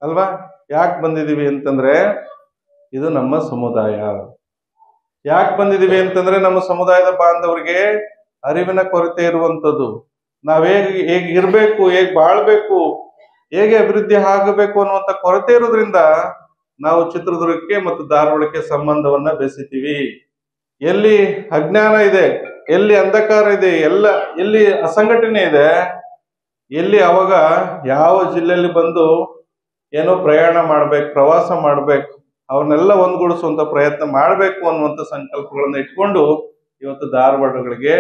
ಅಲ್ವಾ. ಯಾಕೆ ಬಂದಿದೀವಿ ಅಂತಂದ್ರೆ ಇದು ನಮ್ಮ ಸಮುದಾಯ. ಯಾಕೆ ಬಂದಿದೀವಿ ಅಂತಂದ್ರೆ ನಮ್ಮ ಸಮುದಾಯದ ಬಾಂಧವರಿಗೆ ಅರಿವಿನ ಕೊರತೆ ಇರುವಂತದ್ದು. ನಾವ್ ಹೇಗೆ ಇರ್ಬೇಕು, ಹೇಗ್ ಬಾಳ್ಬೇಕು, ಹೇಗೆ ಅಭಿವೃದ್ಧಿ ಆಗಬೇಕು ಅನ್ನುವಂತ ಕೊರತೆ ಇರೋದ್ರಿಂದ ನಾವು ಚಿತ್ರದುರ್ಗಕ್ಕೆ ಮತ್ತು ಧಾರವಾಡಕ್ಕೆ ಸಂಬಂಧವನ್ನ ಬೆಸೆತೀವಿ. ಎಲ್ಲಿ ಅಜ್ಞಾನ ಇದೆ, ಎಲ್ಲಿ ಅಂಧಕಾರ ಇದೆ, ಎಲ್ಲಿ ಅಸಂಘಟನೆ ಇದೆ, ಎಲ್ಲಿ ಅವಾಗ ಯಾವ ಜಿಲ್ಲೆಯಲ್ಲಿ ಬಂದು ಏನೋ ಪ್ರಯಾಣ ಮಾಡ್ಬೇಕು, ಪ್ರವಾಸ ಮಾಡ್ಬೇಕು, ಅವನ್ನೆಲ್ಲ ಒಂದ್ಗೂಡಿಸುವಂತ ಪ್ರಯತ್ನ ಮಾಡ್ಬೇಕು ಅನ್ನುವಂತ ಸಂಕಲ್ಪಗಳನ್ನ ಇಟ್ಕೊಂಡು ಇವತ್ತು ಧಾರವಾಡಗಳಿಗೆ,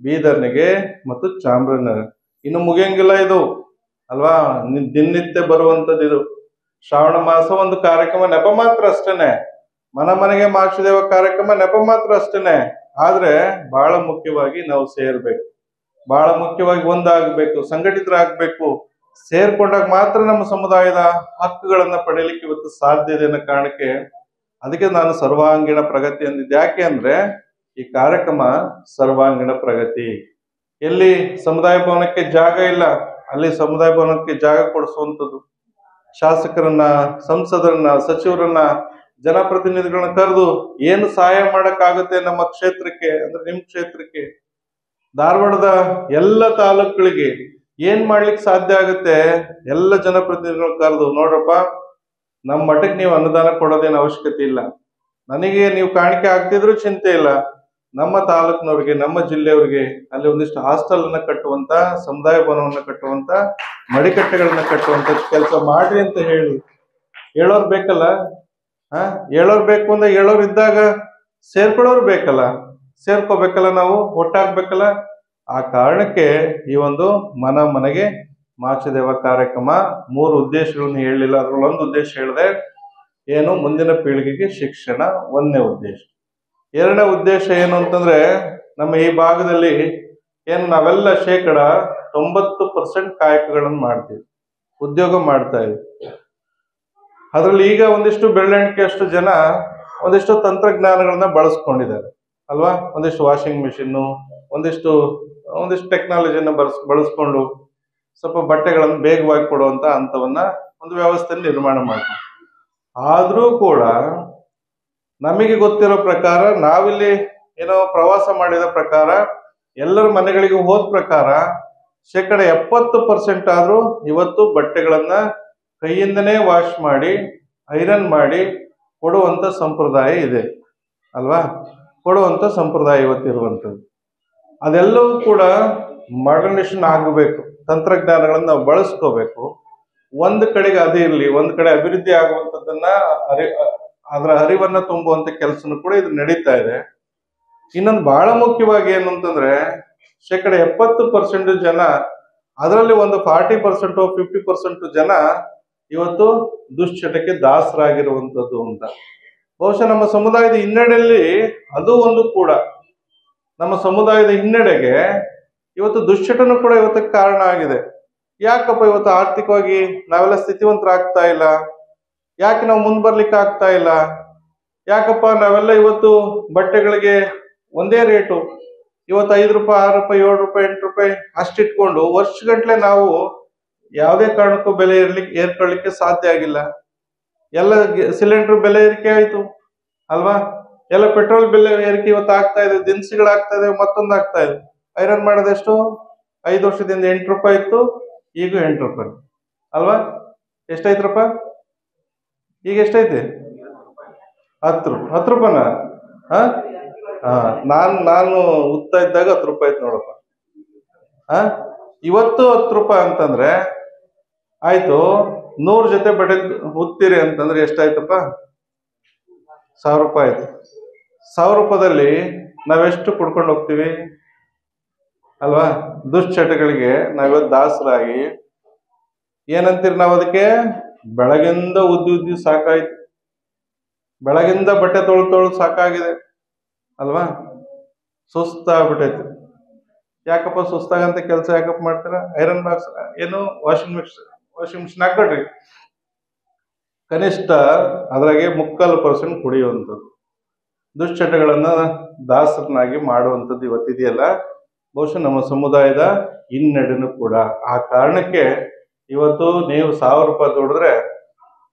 ಬೀದರ್ನಿಗೆ ಮತ್ತು ಚಾಮರಾಜನಗರ ಇನ್ನು ಮುಗಿಯಂಗಿಲ್ಲ ಇದು ಅಲ್ವಾ. ದಿನನಿತ್ಯ ಬರುವಂತದ್ದು ಇದು. ಶ್ರಾವಣ ಮಾಸ ಒಂದು ಕಾರ್ಯಕ್ರಮ ನೆಪ ಮಾತ್ರ ಅಷ್ಟೇನೆ. ಮನೆಗೆ ಮಾಚಿದೇವ ಕಾರ್ಯಕ್ರಮ ನೆಪ ಮಾತ್ರ ಅಷ್ಟೇನೆ. ಆದ್ರೆ ಬಹಳ ಮುಖ್ಯವಾಗಿ ನಾವು ಸೇರ್ಬೇಕು, ಬಹಳ ಮುಖ್ಯವಾಗಿ ಒಂದಾಗಬೇಕು, ಸಂಘಟಿತರಾಗಬೇಕು. ಸೇರ್ಕೊಂಡಾಗ ಮಾತ್ರ ನಮ್ಮ ಸಮುದಾಯದ ಹಕ್ಕುಗಳನ್ನ ಪಡೆಯಲಿಕ್ಕೆ ಇವತ್ತು ಸಾಧ್ಯ ಇದೆ ಅನ್ನೋ ಕಾರಣಕ್ಕೆ ಅದಕ್ಕೆ ನಾನು ಸರ್ವಾಂಗೀಣ ಪ್ರಗತಿ ಅಂದಿದ್ದೆ. ಯಾಕೆ ಅಂದ್ರೆ ಈ ಕಾರ್ಯಕ್ರಮ ಸರ್ವಾಂಗೀಣ ಪ್ರಗತಿ. ಎಲ್ಲಿ ಸಮುದಾಯ ಭವನಕ್ಕೆ ಜಾಗ ಇಲ್ಲ ಅಲ್ಲಿ ಸಮುದಾಯ ಭವನಕ್ಕೆ ಜಾಗ ಕೊಡಿಸುವಂಥದ್ದು, ಶಾಸಕರನ್ನ, ಸಂಸದರನ್ನ, ಸಚಿವರನ್ನ, ಜನಪ್ರತಿನಿಧಿಗಳನ್ನ ಕರೆದು ಏನು ಸಹಾಯ ಮಾಡಕ್ಕಾಗುತ್ತೆ ನಮ್ಮ ಕ್ಷೇತ್ರಕ್ಕೆ ಅಂದ್ರೆ ನಿಮ್ ಕ್ಷೇತ್ರಕ್ಕೆ, ಧಾರವಾಡದ ಎಲ್ಲ ತಾಲೂಕುಗಳಿಗೆ ಏನ್ ಮಾಡ್ಲಿಕ್ಕೆ ಸಾಧ್ಯ ಆಗುತ್ತೆ? ಎಲ್ಲ ಜನಪ್ರತಿನಿಧಿಗಳು ಕರೆದು, ನೋಡ್ರಪ್ಪ, ನಮ್ಮ ಮಠಕ್ಕೆ ನೀವು ಅನುದಾನ ಕೊಡೋದೇನು ಅವಶ್ಯಕತೆ ಇಲ್ಲ, ನನಗೆ ನೀವು ಕಾಣಿಕೆ ಆಗ್ತಿದ್ರು ಚಿಂತೆ ಇಲ್ಲ, ನಮ್ಮ ತಾಲೂಕಿನವ್ರಿಗೆ, ನಮ್ಮ ಜಿಲ್ಲೆಯವ್ರಿಗೆ ಅಲ್ಲಿ ಒಂದಿಷ್ಟು ಹಾಸ್ಟೆಲ್ ಅನ್ನ ಕಟ್ಟುವಂತ, ಸಮುದಾಯ ಭವನವನ್ನ ಕಟ್ಟುವಂತ, ಮಡಿಕಟ್ಟೆಗಳನ್ನ ಕಟ್ಟುವಂತ ಕೆಲಸ ಮಾಡ್ರಿ ಅಂತ ಹೇಳೋರು ಬೇಕಲ್ಲ. ಹೇಳೋರು ಬೇಕು ಅಂದ್ರೆ ಹೇಳೋರು ಇದ್ದಾಗ ಸೇರ್ಕೊಳ್ಳೋರು ಬೇಕಲ್ಲ, ಸೇರ್ಕೋಬೇಕಲ್ಲ, ನಾವು ಒಟ್ಟಾಗ್ಬೇಕಲ್ಲ. ಆ ಕಾರಣಕ್ಕೆ ಈ ಒಂದು ಮನೆಗೆ ಮಾಚಿದೇವ ಕಾರ್ಯಕ್ರಮ 3 ಉದ್ದೇಶಗಳನ್ನ ಹೇಳಲಿಲ್ಲ, ಅದ್ರಲ್ಲಿ ಒಂದು ಉದ್ದೇಶ ಹೇಳಿದೆ, ಏನು, ಮುಂದಿನ ಪೀಳಿಗೆಗೆ ಶಿಕ್ಷಣ, ಒಂದನೇ ಉದ್ದೇಶ. ಎರಡನೇ ಉದ್ದೇಶ ಏನು ಅಂತಂದ್ರೆ, ನಮ್ಮ ಈ ಭಾಗದಲ್ಲಿ ಏನು ನಾವೆಲ್ಲ 90% ಕಾಯಕಗಳನ್ನು ಮಾಡ್ತೀವಿ, ಉದ್ಯೋಗ ಮಾಡ್ತಾ ಇದ್ವಿ. ಅದ್ರಲ್ಲಿ ಈಗ ಒಂದಿಷ್ಟು ಬೆರಳೆಣಿಕೆ ಅಷ್ಟು ಜನ ಒಂದಿಷ್ಟು ತಂತ್ರಜ್ಞಾನಗಳನ್ನ ಬಳಸ್ಕೊಂಡಿದ್ದಾರೆ ಅಲ್ವಾ. ಒಂದಿಷ್ಟು ವಾಷಿಂಗ್ ಮಿಷಿನ್ನು, ಒಂದಿಷ್ಟು ಟೆಕ್ನಾಲಜಿಯನ್ನ ಬಳಸ್ಕೊಂಡು ಸ್ವಲ್ಪ ಬಟ್ಟೆಗಳನ್ನು ಬೇಗವಾಗಿ ಕೊಡುವಂತ ಹಂತವನ್ನ ಒಂದು ವ್ಯವಸ್ಥೆ ನಿರ್ಮಾಣ ಮಾಡ್ತೀವಿ. ಆದ್ರೂ ಕೂಡ ನಮಗೆ ಗೊತ್ತಿರೋ ಪ್ರಕಾರ, ನಾವಿಲ್ಲಿ ಏನೋ ಪ್ರವಾಸ ಮಾಡಿದ ಪ್ರಕಾರ, ಎಲ್ಲರ ಮನೆಗಳಿಗೆ ಹೋದ ಪ್ರಕಾರ 70% ಆದ್ರೂ ಇವತ್ತು ಬಟ್ಟೆಗಳನ್ನ ಕೈಯಿಂದನೇ ವಾಶ್ ಮಾಡಿ, ಐರನ್ ಮಾಡಿ ಕೊಡುವಂತ ಸಂಪ್ರದಾಯ ಇದೆ ಅಲ್ವಾ. ಕೊಡುವಂತ ಸಂಪ್ರದಾಯ ಇವತ್ತಿರುವಂಥದ್ದು. ಅದೆಲ್ಲವೂ ಕೂಡ ಮಾಡರ್ನೈಸೇಷನ್ ಆಗಬೇಕು, ತಂತ್ರಜ್ಞಾನಗಳನ್ನ ನಾವು ಬಳಸ್ಕೋಬೇಕು. ಒಂದ್ ಕಡೆಗೆ ಅದೇ ಇರಲಿ, ಒಂದ್ ಕಡೆ ಅಭಿವೃದ್ಧಿ ಆಗುವಂಥದ್ದನ್ನ ಅದರ ಅರಿವನ್ನ ತುಂಬುವಂತ ಕೆಲಸನೂ ಕೂಡ ಇದು ನಡೀತಾ ಇದೆ. ಇನ್ನೊಂದು ಬಹಳ ಮುಖ್ಯವಾಗಿ ಏನು ಅಂತಂದ್ರೆ, 70% ಜನ, ಅದರಲ್ಲಿ ಒಂದು 40% 50% ಜನ ಇವತ್ತು ದುಶ್ಚಟಕ್ಕೆ ದಾಸರಾಗಿರುವಂಥದ್ದು ಅಂತ. ಬಹುಶಃ ನಮ್ಮ ಸಮುದಾಯದ ಹಿನ್ನಡೆಯಲ್ಲಿ ಅದು ಒಂದು ಕೂಡ, ನಮ್ಮ ಸಮುದಾಯದ ಹಿನ್ನಡೆಗೆ ಇವತ್ತು ದುಶ್ಚಟನೂ ಕೂಡ ಇವತ್ತಕ್ಕೆ ಕಾರಣ ಆಗಿದೆ. ಯಾಕಪ್ಪ ಇವತ್ತು ಆರ್ಥಿಕವಾಗಿ ನಾವೆಲ್ಲ ಸ್ಥಿತಿವಂತರಾಗ್ತಾ ಇಲ್ಲ? ಯಾಕೆ ನಾವು ಮುಂದೆ ಬರ್ಲಿಕ್ಕೆ ಆಗ್ತಾ ಇಲ್ಲ? ಯಾಕಪ್ಪ ನಾವೆಲ್ಲ ಇವತ್ತು ಬಟ್ಟೆಗಳಿಗೆ ಒಂದೇ ರೇಟು, ಇವತ್ತು 5 ರೂಪಾಯಿ, 6 ರೂಪಾಯಿ, 7 ರೂಪಾಯಿ, 8 ರೂಪಾಯಿ ಅಷ್ಟಿಟ್ಕೊಂಡು ವರ್ಷಗಟ್ಲೆ ನಾವು ಯಾವುದೇ ಕಾರಣಕ್ಕೂ ಬೆಲೆ ಏರ್ಕೊಳ್ಳಿಕ್ಕೆ ಸಾಧ್ಯ ಆಗಿಲ್ಲ. ಎಲ್ಲ ಸಿಲಿಂಡರ್ ಬೆಲೆ ಏರಿಕೆ ಆಯ್ತು ಅಲ್ವಾ, ಎಲ್ಲ ಪೆಟ್ರೋಲ್ ಬೆಲೆ ಏರಿಕೆ ಇವತ್ತು ಆಗ್ತಾ ಇದೆ, ದಿನಸಿಗಳಾಗ್ತಾ ಇದೆ, ಮತ್ತೊಂದು ಆಗ್ತಾ ಇದೆ. ಐರನ್ ಮಾಡೋದೆಷ್ಟು? 5 ವರ್ಷದಿಂದ 8 ರೂಪಾಯಿ ಇತ್ತು, ಈಗ 8 ರೂಪಾಯಿ ಅಲ್ವಾ. ಎಷ್ಟಾಯ್ತ್ರಪ್ಪ ಈಗ? ಎಷ್ಟೈತೆ? 10 ರೂಪಾಯಿನ? ನಾನು ಉತ್ತಾ ಇದ್ದಾಗ 10 ರೂಪಾಯಿ ಇತ್ತು ನೋಡಪ್ಪ. ಇವತ್ತು 10 ರೂಪಾಯಿ ಅಂತಂದ್ರೆ ಆಯ್ತು. 100 ಜೊತೆ ಬಟ್ಟೆ ಉತ್ತೀರಿ ಅಂತಂದ್ರೆ ಎಷ್ಟಾಯ್ತಪ್ಪ? 1000 ರೂಪಾಯಿ ಆಯ್ತು. 1000 ರೂಪಾಯಿದಲ್ಲಿ ನಾವೆಷ್ಟು ಕುಡ್ಕೊಂಡು ಹೋಗ್ತೀವಿ ಅಲ್ವಾ. ದುಶ್ಚಟಗಳಿಗೆ ನಾವಿವತ್ತು ದಾಸರಾಗಿ ಏನಂತೀರಿ ನಾವು ಅದಕ್ಕೆ? ಬೆಳಗಿಂದ ಉದ್ದಿ ಸಾಕಾಯ್ತು, ಬೆಳಗಿಂದ ಬಟ್ಟೆ ತೊಳೆದು ಸಾಕಾಗಿದೆ ಅಲ್ವಾ. ಸುಸ್ತಾಗ್ಬಿಟ್ಟೈತಿ. ಯಾಕಪ್ಪ ಸುಸ್ತಾಗಂತ ಕೆಲಸ ಯಾಕಪ್ಪ ಮಾಡ್ತೀರಾ? ಐರನ್ ಬಾಕ್ಸ್ ಏನು, ವಾಷಿಂಗ್ ಮಿಷಿನ್ ಹಾಕೊಡ್ರಿ. ಕನಿಷ್ಠ ಅದ್ರಾಗೆ 3/4% ಕುಡಿಯುವಂಥದ್ದು, ದುಶ್ಚಟಗಳನ್ನ ದಾಸರನ್ನಾಗಿ ಮಾಡುವಂಥದ್ದು ಇವತ್ತಿದೆಯಲ್ಲ, ಬಹುಶಃ ನಮ್ಮ ಸಮುದಾಯದ ಹಿನ್ನಡೆನೂ ಕೂಡ. ಆ ಕಾರಣಕ್ಕೆ ಇವತ್ತು ನೀವು 1000 ರೂಪಾಯಿ ದುಡಿದ್ರೆ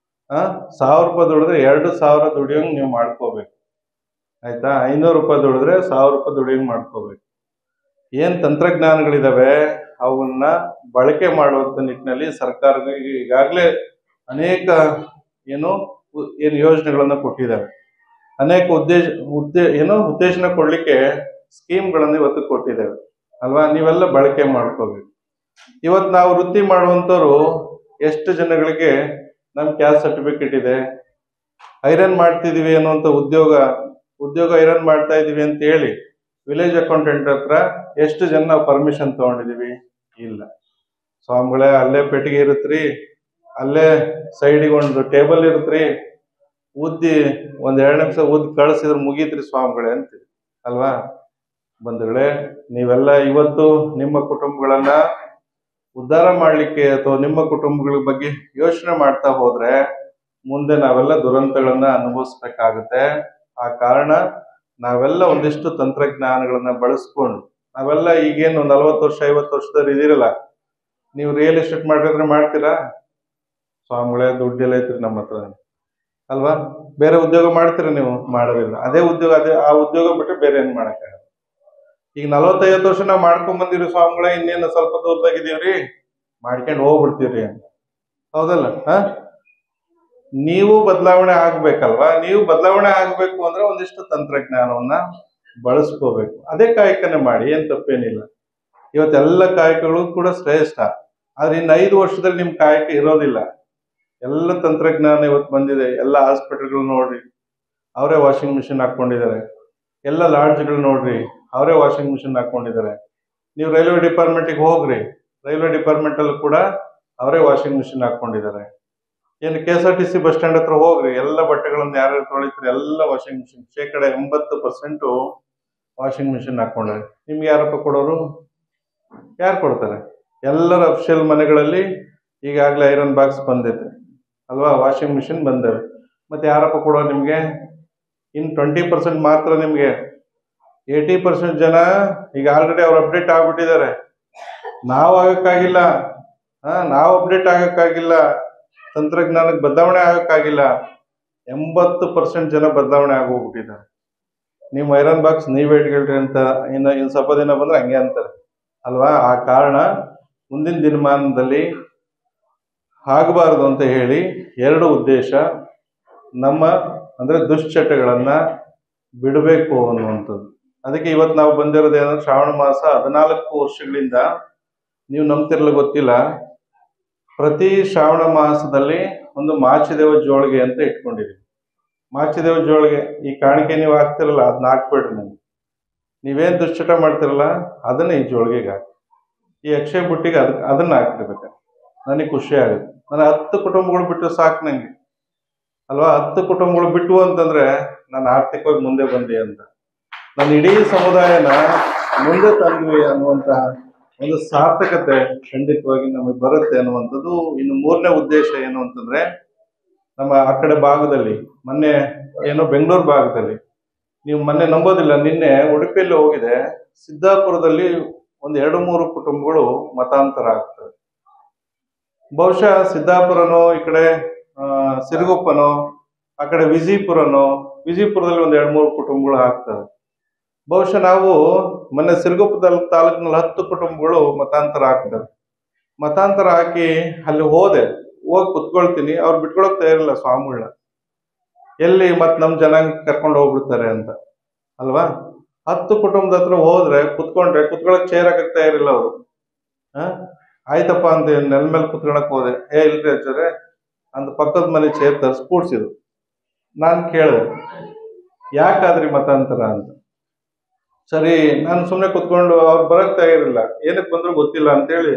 1000 ರೂಪಾಯಿ ದುಡಿದ್ರೆ 2000 ದುಡಿಯೋಂಗ್ ನೀವು ಮಾಡ್ಕೋಬೇಕು ಆಯ್ತಾ. 500 ರೂಪಾಯಿ ದುಡಿದ್ರೆ 1000 ರೂಪಾಯಿ ದುಡಿಯೋಂಗ್ ಮಾಡ್ಕೋಬೇಕು. ಏನ್ ತಂತ್ರಜ್ಞಾನಗಳಿದಾವೆ ಅವನ್ನ ಬಳಕೆ ಮಾಡುವಂತ ನಿಟ್ಟಿನಲ್ಲಿ ಸರ್ಕಾರಕ್ಕೆ ಈಗಾಗಲೇ ಅನೇಕ ಏನು ಯೋಜನೆಗಳನ್ನ ಕೊಟ್ಟಿದ್ದಾವೆ. ಅನೇಕ ಉತ್ತೇಜನ ಕೊಡ್ಲಿಕ್ಕೆ ಸ್ಕೀಮ್ಗಳನ್ನು ಇವತ್ತು ಕೊಟ್ಟಿದ್ದೇವೆ ಅಲ್ವಾ. ನೀವೆಲ್ಲ ಬಳಕೆ ಮಾಡ್ಕೋಬೇಕು. ಇವತ್ತು ನಾವು ವೃತ್ತಿ ಮಾಡುವಂತವ್ರು ಎಷ್ಟು ಜನಗಳಿಗೆ ನಮ್ ಕ್ಯಾಸ್ಟ್ ಸರ್ಟಿಫಿಕೇಟ್ ಇದೆ, ಐರನ್ ಮಾಡ್ತಿದೀವಿ ಅನ್ನುವಂತ ಉದ್ಯೋಗ ಐರನ್ ಮಾಡ್ತಾ ಇದೀವಿ ಅಂತ ಹೇಳಿ ವಿಲೇಜ್ ಅಕೌಂಟೆಂಟ್ ಹತ್ರ ಎಷ್ಟು ಜನ ನಾವು ಪರ್ಮಿಷನ್ ತಗೊಂಡಿದೀವಿ? ಇಲ್ಲ. ಸ್ವಾಮಿಗಳೇ, ಅಲ್ಲೇ ಪೆಟ್ಟಿಗೆ ಇರುತ್ತ್ರಿ, ಅಲ್ಲೇ ಸೈಡಿಗೆ ಒಂದು ಟೇಬಲ್ ಇರುತ್ತ್ರಿ, ಉದ್ದಿ ಒಂದ್ 2 ನಿಮಿಷ ಉದ್ದಿ ಕಳಿಸಿದ್ರೆ ಮುಗೀತ್ರಿ ಸ್ವಾಮಿಗಳೇ ಅಂತೀವಿ ಅಲ್ವಾ. ಬಂಧುಗಳೇ, ನೀವೆಲ್ಲ ಇವತ್ತು ನಿಮ್ಮ ಕುಟುಂಬಗಳನ್ನ ಉದ್ಧಾರ ಮಾಡ್ಲಿಕ್ಕೆ ಅಥವಾ ನಿಮ್ಮ ಕುಟುಂಬಗಳ ಬಗ್ಗೆ ಯೋಚನೆ ಮಾಡ್ತಾ ಹೋದ್ರೆ ಮುಂದೆ ನಾವೆಲ್ಲ ದುರಂತಗಳನ್ನ ಅನುಭವಿಸ್ಬೇಕಾಗುತ್ತೆ. ಆ ಕಾರಣ ನಾವೆಲ್ಲ ಒಂದಿಷ್ಟು ತಂತ್ರಜ್ಞಾನಗಳನ್ನ ಬಳಸ್ಕೊಂಡು, ನಾವೆಲ್ಲ ಈಗೇನು 40 ವರ್ಷ 50 ವರ್ಷದವ್ರು ಇದೀರಲ್ಲ, ನೀವು ರಿಯಲ್ ಎಸ್ಟೇಟ್ ಮಾಡಿದ್ರೆ ಮಾಡ್ತೀರಾ? ಸ್ವಾಮಿಗಳೇ, ದುಡ್ಡೆಲ್ಲ ಐತ್ರಿ ನಮ್ಮ ಹತ್ರ ಅಲ್ವಾ. ಬೇರೆ ಉದ್ಯೋಗ ಮಾಡ್ತೀರಾ ನೀವು? ಮಾಡೋದಿಲ್ಲ. ಆ ಉದ್ಯೋಗ ಬಿಟ್ಟರೆ ಬೇರೆ ಏನ್ ಮಾಡಕ್ಕಾಗಲ್ಲ. ಈಗ 40-50 ವರ್ಷ ನಾವು ಮಾಡ್ಕೊಂಡ್ ಬಂದಿರಿ ಸ್ವಾಮಿಗಳೇ, ಇನ್ನೇನು ಸ್ವಲ್ಪ ದೂರದಾಗಿದ್ದೀವ್ರಿ, ಮಾಡ್ಕೊಂಡು ಹೋಗ್ಬಿಡ್ತೀವ್ರಿ ಅಂತ. ಹೌದಲ್ಲ? ನೀವು ಬದಲಾವಣೆ ಆಗ್ಬೇಕಲ್ವಾ? ನೀವು ಬದಲಾವಣೆ ಆಗ್ಬೇಕು ಅಂದ್ರೆ ಒಂದಿಷ್ಟು ತಂತ್ರಜ್ಞಾನವನ್ನ ಬಳಸ್ಕೋಬೇಕು. ಅದೇ ಕಾಯಕನೇ ಮಾಡಿ, ಏನ್ ತಪ್ಪೇನಿಲ್ಲ. ಇವತ್ತೆಲ್ಲ ಕಾಯಕಗಳು ಕೂಡ ಶ್ರೇಷ್ಠ. ಆದ್ರೆ ಇನ್ನು 5 ವರ್ಷದಲ್ಲಿ ನಿಮ್ ಕಾಯಕ ಇರೋದಿಲ್ಲ. ಎಲ್ಲ ತಂತ್ರಜ್ಞಾನ ಇವತ್ತು ಬಂದಿದೆ. ಎಲ್ಲ ಹಾಸ್ಪಿಟಲ್ಗಳು ನೋಡ್ರಿ, ಅವರೇ ವಾಷಿಂಗ್ ಮಿಷಿನ್ ಹಾಕೊಂಡಿದ್ದಾರೆ. ಎಲ್ಲ ಲಾಡ್ಜ್ಗಳು ನೋಡ್ರಿ, ಅವರೇ ವಾಷಿಂಗ್ ಮಿಷಿನ್ ಹಾಕೊಂಡಿದ್ದಾರೆ. ನೀವು ರೈಲ್ವೆ ಡಿಪಾರ್ಟ್ಮೆಂಟಿಗೆ ಹೋಗ್ರಿ, ರೈಲ್ವೆ ಡಿಪಾರ್ಟ್ಮೆಂಟ್ ಅಲ್ಲೂ ಕೂಡ ಅವರೇ ವಾಷಿಂಗ್ ಮಿಷಿನ್ ಹಾಕೊಂಡಿದ್ದಾರೆ. ಏನು KSRTC ಬಸ್ ಸ್ಟ್ಯಾಂಡ್ ಹತ್ರ ಹೋಗ್ರಿ, ಎಲ್ಲ ಬಟ್ಟೆಗಳನ್ನ ಯಾರ್ಯಾರು ತೊಳಿತಾರೆ ಎಲ್ಲ ವಾಷಿಂಗ್ ಮಿಷಿನ್, 80% ವಾಷಿಂಗ್ ಮಿಷಿನ್ ಹಾಕೊಂಡ್ರೆ. ನಿಮ್ಗೆ ಯಾರಪ್ಪ ಕೊಡೋರು? ಯಾರು ಕೊಡ್ತಾರೆ? ಎಲ್ಲರ ಅಫಿಷಿಯಲ್ ಮನೆಗಳಲ್ಲಿ ಈಗಾಗಲೇ ಐರನ್ ಬಾಕ್ಸ್ ಬಂದಿದೆ ಅಲ್ವಾ, ವಾಷಿಂಗ್ ಮಿಷಿನ್ ಬಂದವೆ. ಮತ್ತೆ ಯಾರಪ್ಪ ಕೊಡೋರು ನಿಮ್ಗೆ? ಇನ್ನು 20% ಮಾತ್ರ ನಿಮ್ಗೆ. 80% ಜನ ಈಗ ಆಲ್ರೆಡಿ ಅವ್ರು ಅಪ್ಡೇಟ್ ಆಗ್ಬಿಟ್ಟಿದ್ದಾರೆ. ನಾವು ಆಗಕ್ಕಾಗಿಲ್ಲ, ನಾವು ಅಪ್ಡೇಟ್ ಆಗಕ್ಕಾಗಿಲ್ಲ, ತಂತ್ರಜ್ಞಾನಕ್ಕೆ ಬದಲಾವಣೆ ಆಗಕ್ಕಾಗಿಲ್ಲ. 80% ಜನ ಬದಲಾವಣೆ ಆಗೋಗ್ಬಿಟ್ಟಿದ್ದಾರೆ. ನೀವು ಐರನ್ ಬಾಕ್ಸ್ ನೀವೇ ಇಟ್ಕೊಳ್ರಿ ಅಂತ ಇನ್ನು ಸ್ವಲ್ಪ ದಿನ ಬಂದ್ರೆ ಹಂಗೆ ಅಂತಾರೆ ಅಲ್ವಾ. ಆ ಕಾರಣ ಮುಂದಿನ ದಿನಮಾನದಲ್ಲಿ ಆಗಬಾರ್ದು ಅಂತ ಹೇಳಿ 2 ಉದ್ದೇಶ. ನಮ್ಮ ಅಂದ್ರೆ ದುಶ್ಚಟಗಳನ್ನ ಬಿಡಬೇಕು ಅನ್ನುವಂಥದ್ದು. ಅದಕ್ಕೆ ಇವತ್ತು ನಾವು ಬಂದಿರೋದು ಏನಂದ್ರೆ ಶ್ರಾವಣ ಮಾಸ 14 ವರ್ಷಗಳಿಂದ, ನೀವು ನಂಬ್ತಿರಲ್ಲ ಗೊತ್ತಿಲ್ಲ, ಪ್ರತಿ ಶ್ರಾವಣ ಮಾಸದಲ್ಲಿ ಒಂದು ಮಾಚಿದೇವ ಜೋಳಿಗೆ ಅಂತ ಇಟ್ಕೊಂಡಿದ್ದೀವಿ. ಮಾಚಿದೇವ ಜೋಳಿಗೆ ಈ ಕಾಣಿಕೆ ನೀವು ಹಾಕ್ತಿರಲ್ಲ, ಅದನ್ನ ಹಾಕ್ಬೇಡ್ರಿ. ನೀವು ನೀವೇನ್ ದುಶ್ಚಟ ಮಾಡ್ತಿರಲ್ಲ ಅದನ್ನ ಈ ಜೋಳಿಗೆಗೆ ಹಾಕಿ, ಈ ಅಕ್ಷಯ ಬುಟ್ಟಿಗೆ ಅದನ್ನ ಹಾಕಿರ್ಬೇಕು. ನನಗೆ ಖುಷಿ ಆಗುತ್ತೆ. ನಾನು 10 ಕುಟುಂಬಗಳು ಬಿಟ್ಟು ಸಾಕು ನಂಗೆ ಅಲ್ವಾ. 10 ಕುಟುಂಬಗಳು ಬಿಟ್ಟು ಅಂತಂದ್ರೆ ನಾನು ಆರ್ಥಿಕವಾಗಿ ಮುಂದೆ ಬಂದೆ ಅಂತ, ನಾನು ಇಡೀ ಸಮುದಾಯನ ಮುಂದೆ ತಂದ್ವಿ ಅನ್ನುವಂತ ಒಂದು ಸಾರ್ಥಕತೆ ಖಂಡಿತವಾಗಿ ನಮಗೆ ಬರುತ್ತೆ ಅನ್ನುವಂಥದ್ದು. ಇನ್ನು 3ನೇ ಉದ್ದೇಶ ಏನು ಅಂತಂದ್ರೆ, ನಮ್ಮ ಆ ಕಡೆ ಭಾಗದಲ್ಲಿ ಮೊನ್ನೆ ಏನೋ ಬೆಂಗಳೂರು ಭಾಗದಲ್ಲಿ, ನೀವು ಮೊನ್ನೆ ನಂಬೋದಿಲ್ಲ, ನಿನ್ನೆ ಉಡುಪಿಯಲ್ಲಿ ಹೋಗಿದೆ, ಸಿದ್ದಾಪುರದಲ್ಲಿ ಒಂದು 2-3 ಕುಟುಂಬಗಳು ಮತಾಂತರ ಆಗ್ತವೆ. ಬಹುಶಃ ಸಿದ್ದಾಪುರನೋ, ಈ ಕಡೆ ಸಿರುಗುಪ್ಪನೋ, ಆ ಕಡೆ ವಿಜಯಪುರದಲ್ಲಿ ಒಂದು 2-3 ಕುಟುಂಬಗಳು ಆಗ್ತವೆ. ಬಹುಶಃ ನಾವು ಮೊನ್ನೆ ಸಿರುಗುಪ್ಪ ತಾಲೂಕಿನಲ್ಲಿ 10 ಕುಟುಂಬಗಳು ಮತಾಂತರ ಆಗ್ತವೆ. ಮತಾಂತರ ಹಾಕಿ ಅಲ್ಲಿ ಹೋಗಿ ಕುತ್ಕೊಳ್ತೀನಿ, ಅವ್ರು ಬಿಟ್ಕೊಳಕ್ ತಯಾರಿಲ್ಲ ಸ್ವಾಮಿಗಳನ್ನ. ಎಲ್ಲಿ ಮತ್ ನಮ್ ಜನಾಂಗ ಕರ್ಕೊಂಡು ಹೋಗ್ಬಿಡ್ತಾರೆ ಅಂತ ಅಲ್ವಾ. 10 ಕುಟುಂಬದ ಹತ್ರ ಹೋದ್ರೆ ಕುತ್ಕೊಳಕ್ ಚೇರ್ ಹಾಕಕ್ ತಯಾರಿಲ್ಲ ಅವರು. ಆಯ್ತಪ್ಪ ಅಂತ ನೆಲ ಮೇಲೆ ಕುತ್ಕೊಳಕ್ ಹೋದೆ, ಇಲ್ರಿ ಆಚಾರ್ಯ ಅಂತ ಪಕ್ಕದ ಮನೆ ಚೇರ್ ತರಿಸಿ ಕೂಡ್ಸಿದ್ರು. ನಾನು ಕೇಳಿದೆ, ಯಾಕಾದ್ರಿ ಮತಾಂತರ ಅಂತ. ಸರಿ, ನಾನು ಸುಮ್ಮನೆ ಕುತ್ಕೊಂಡು ಅವ್ರು ಬರಕ್ ತಯಾರಿಲ್ಲ, ಏನಕ್ಕೆ ಬಂದ್ರು ಗೊತ್ತಿಲ್ಲ ಅಂತೇಳಿ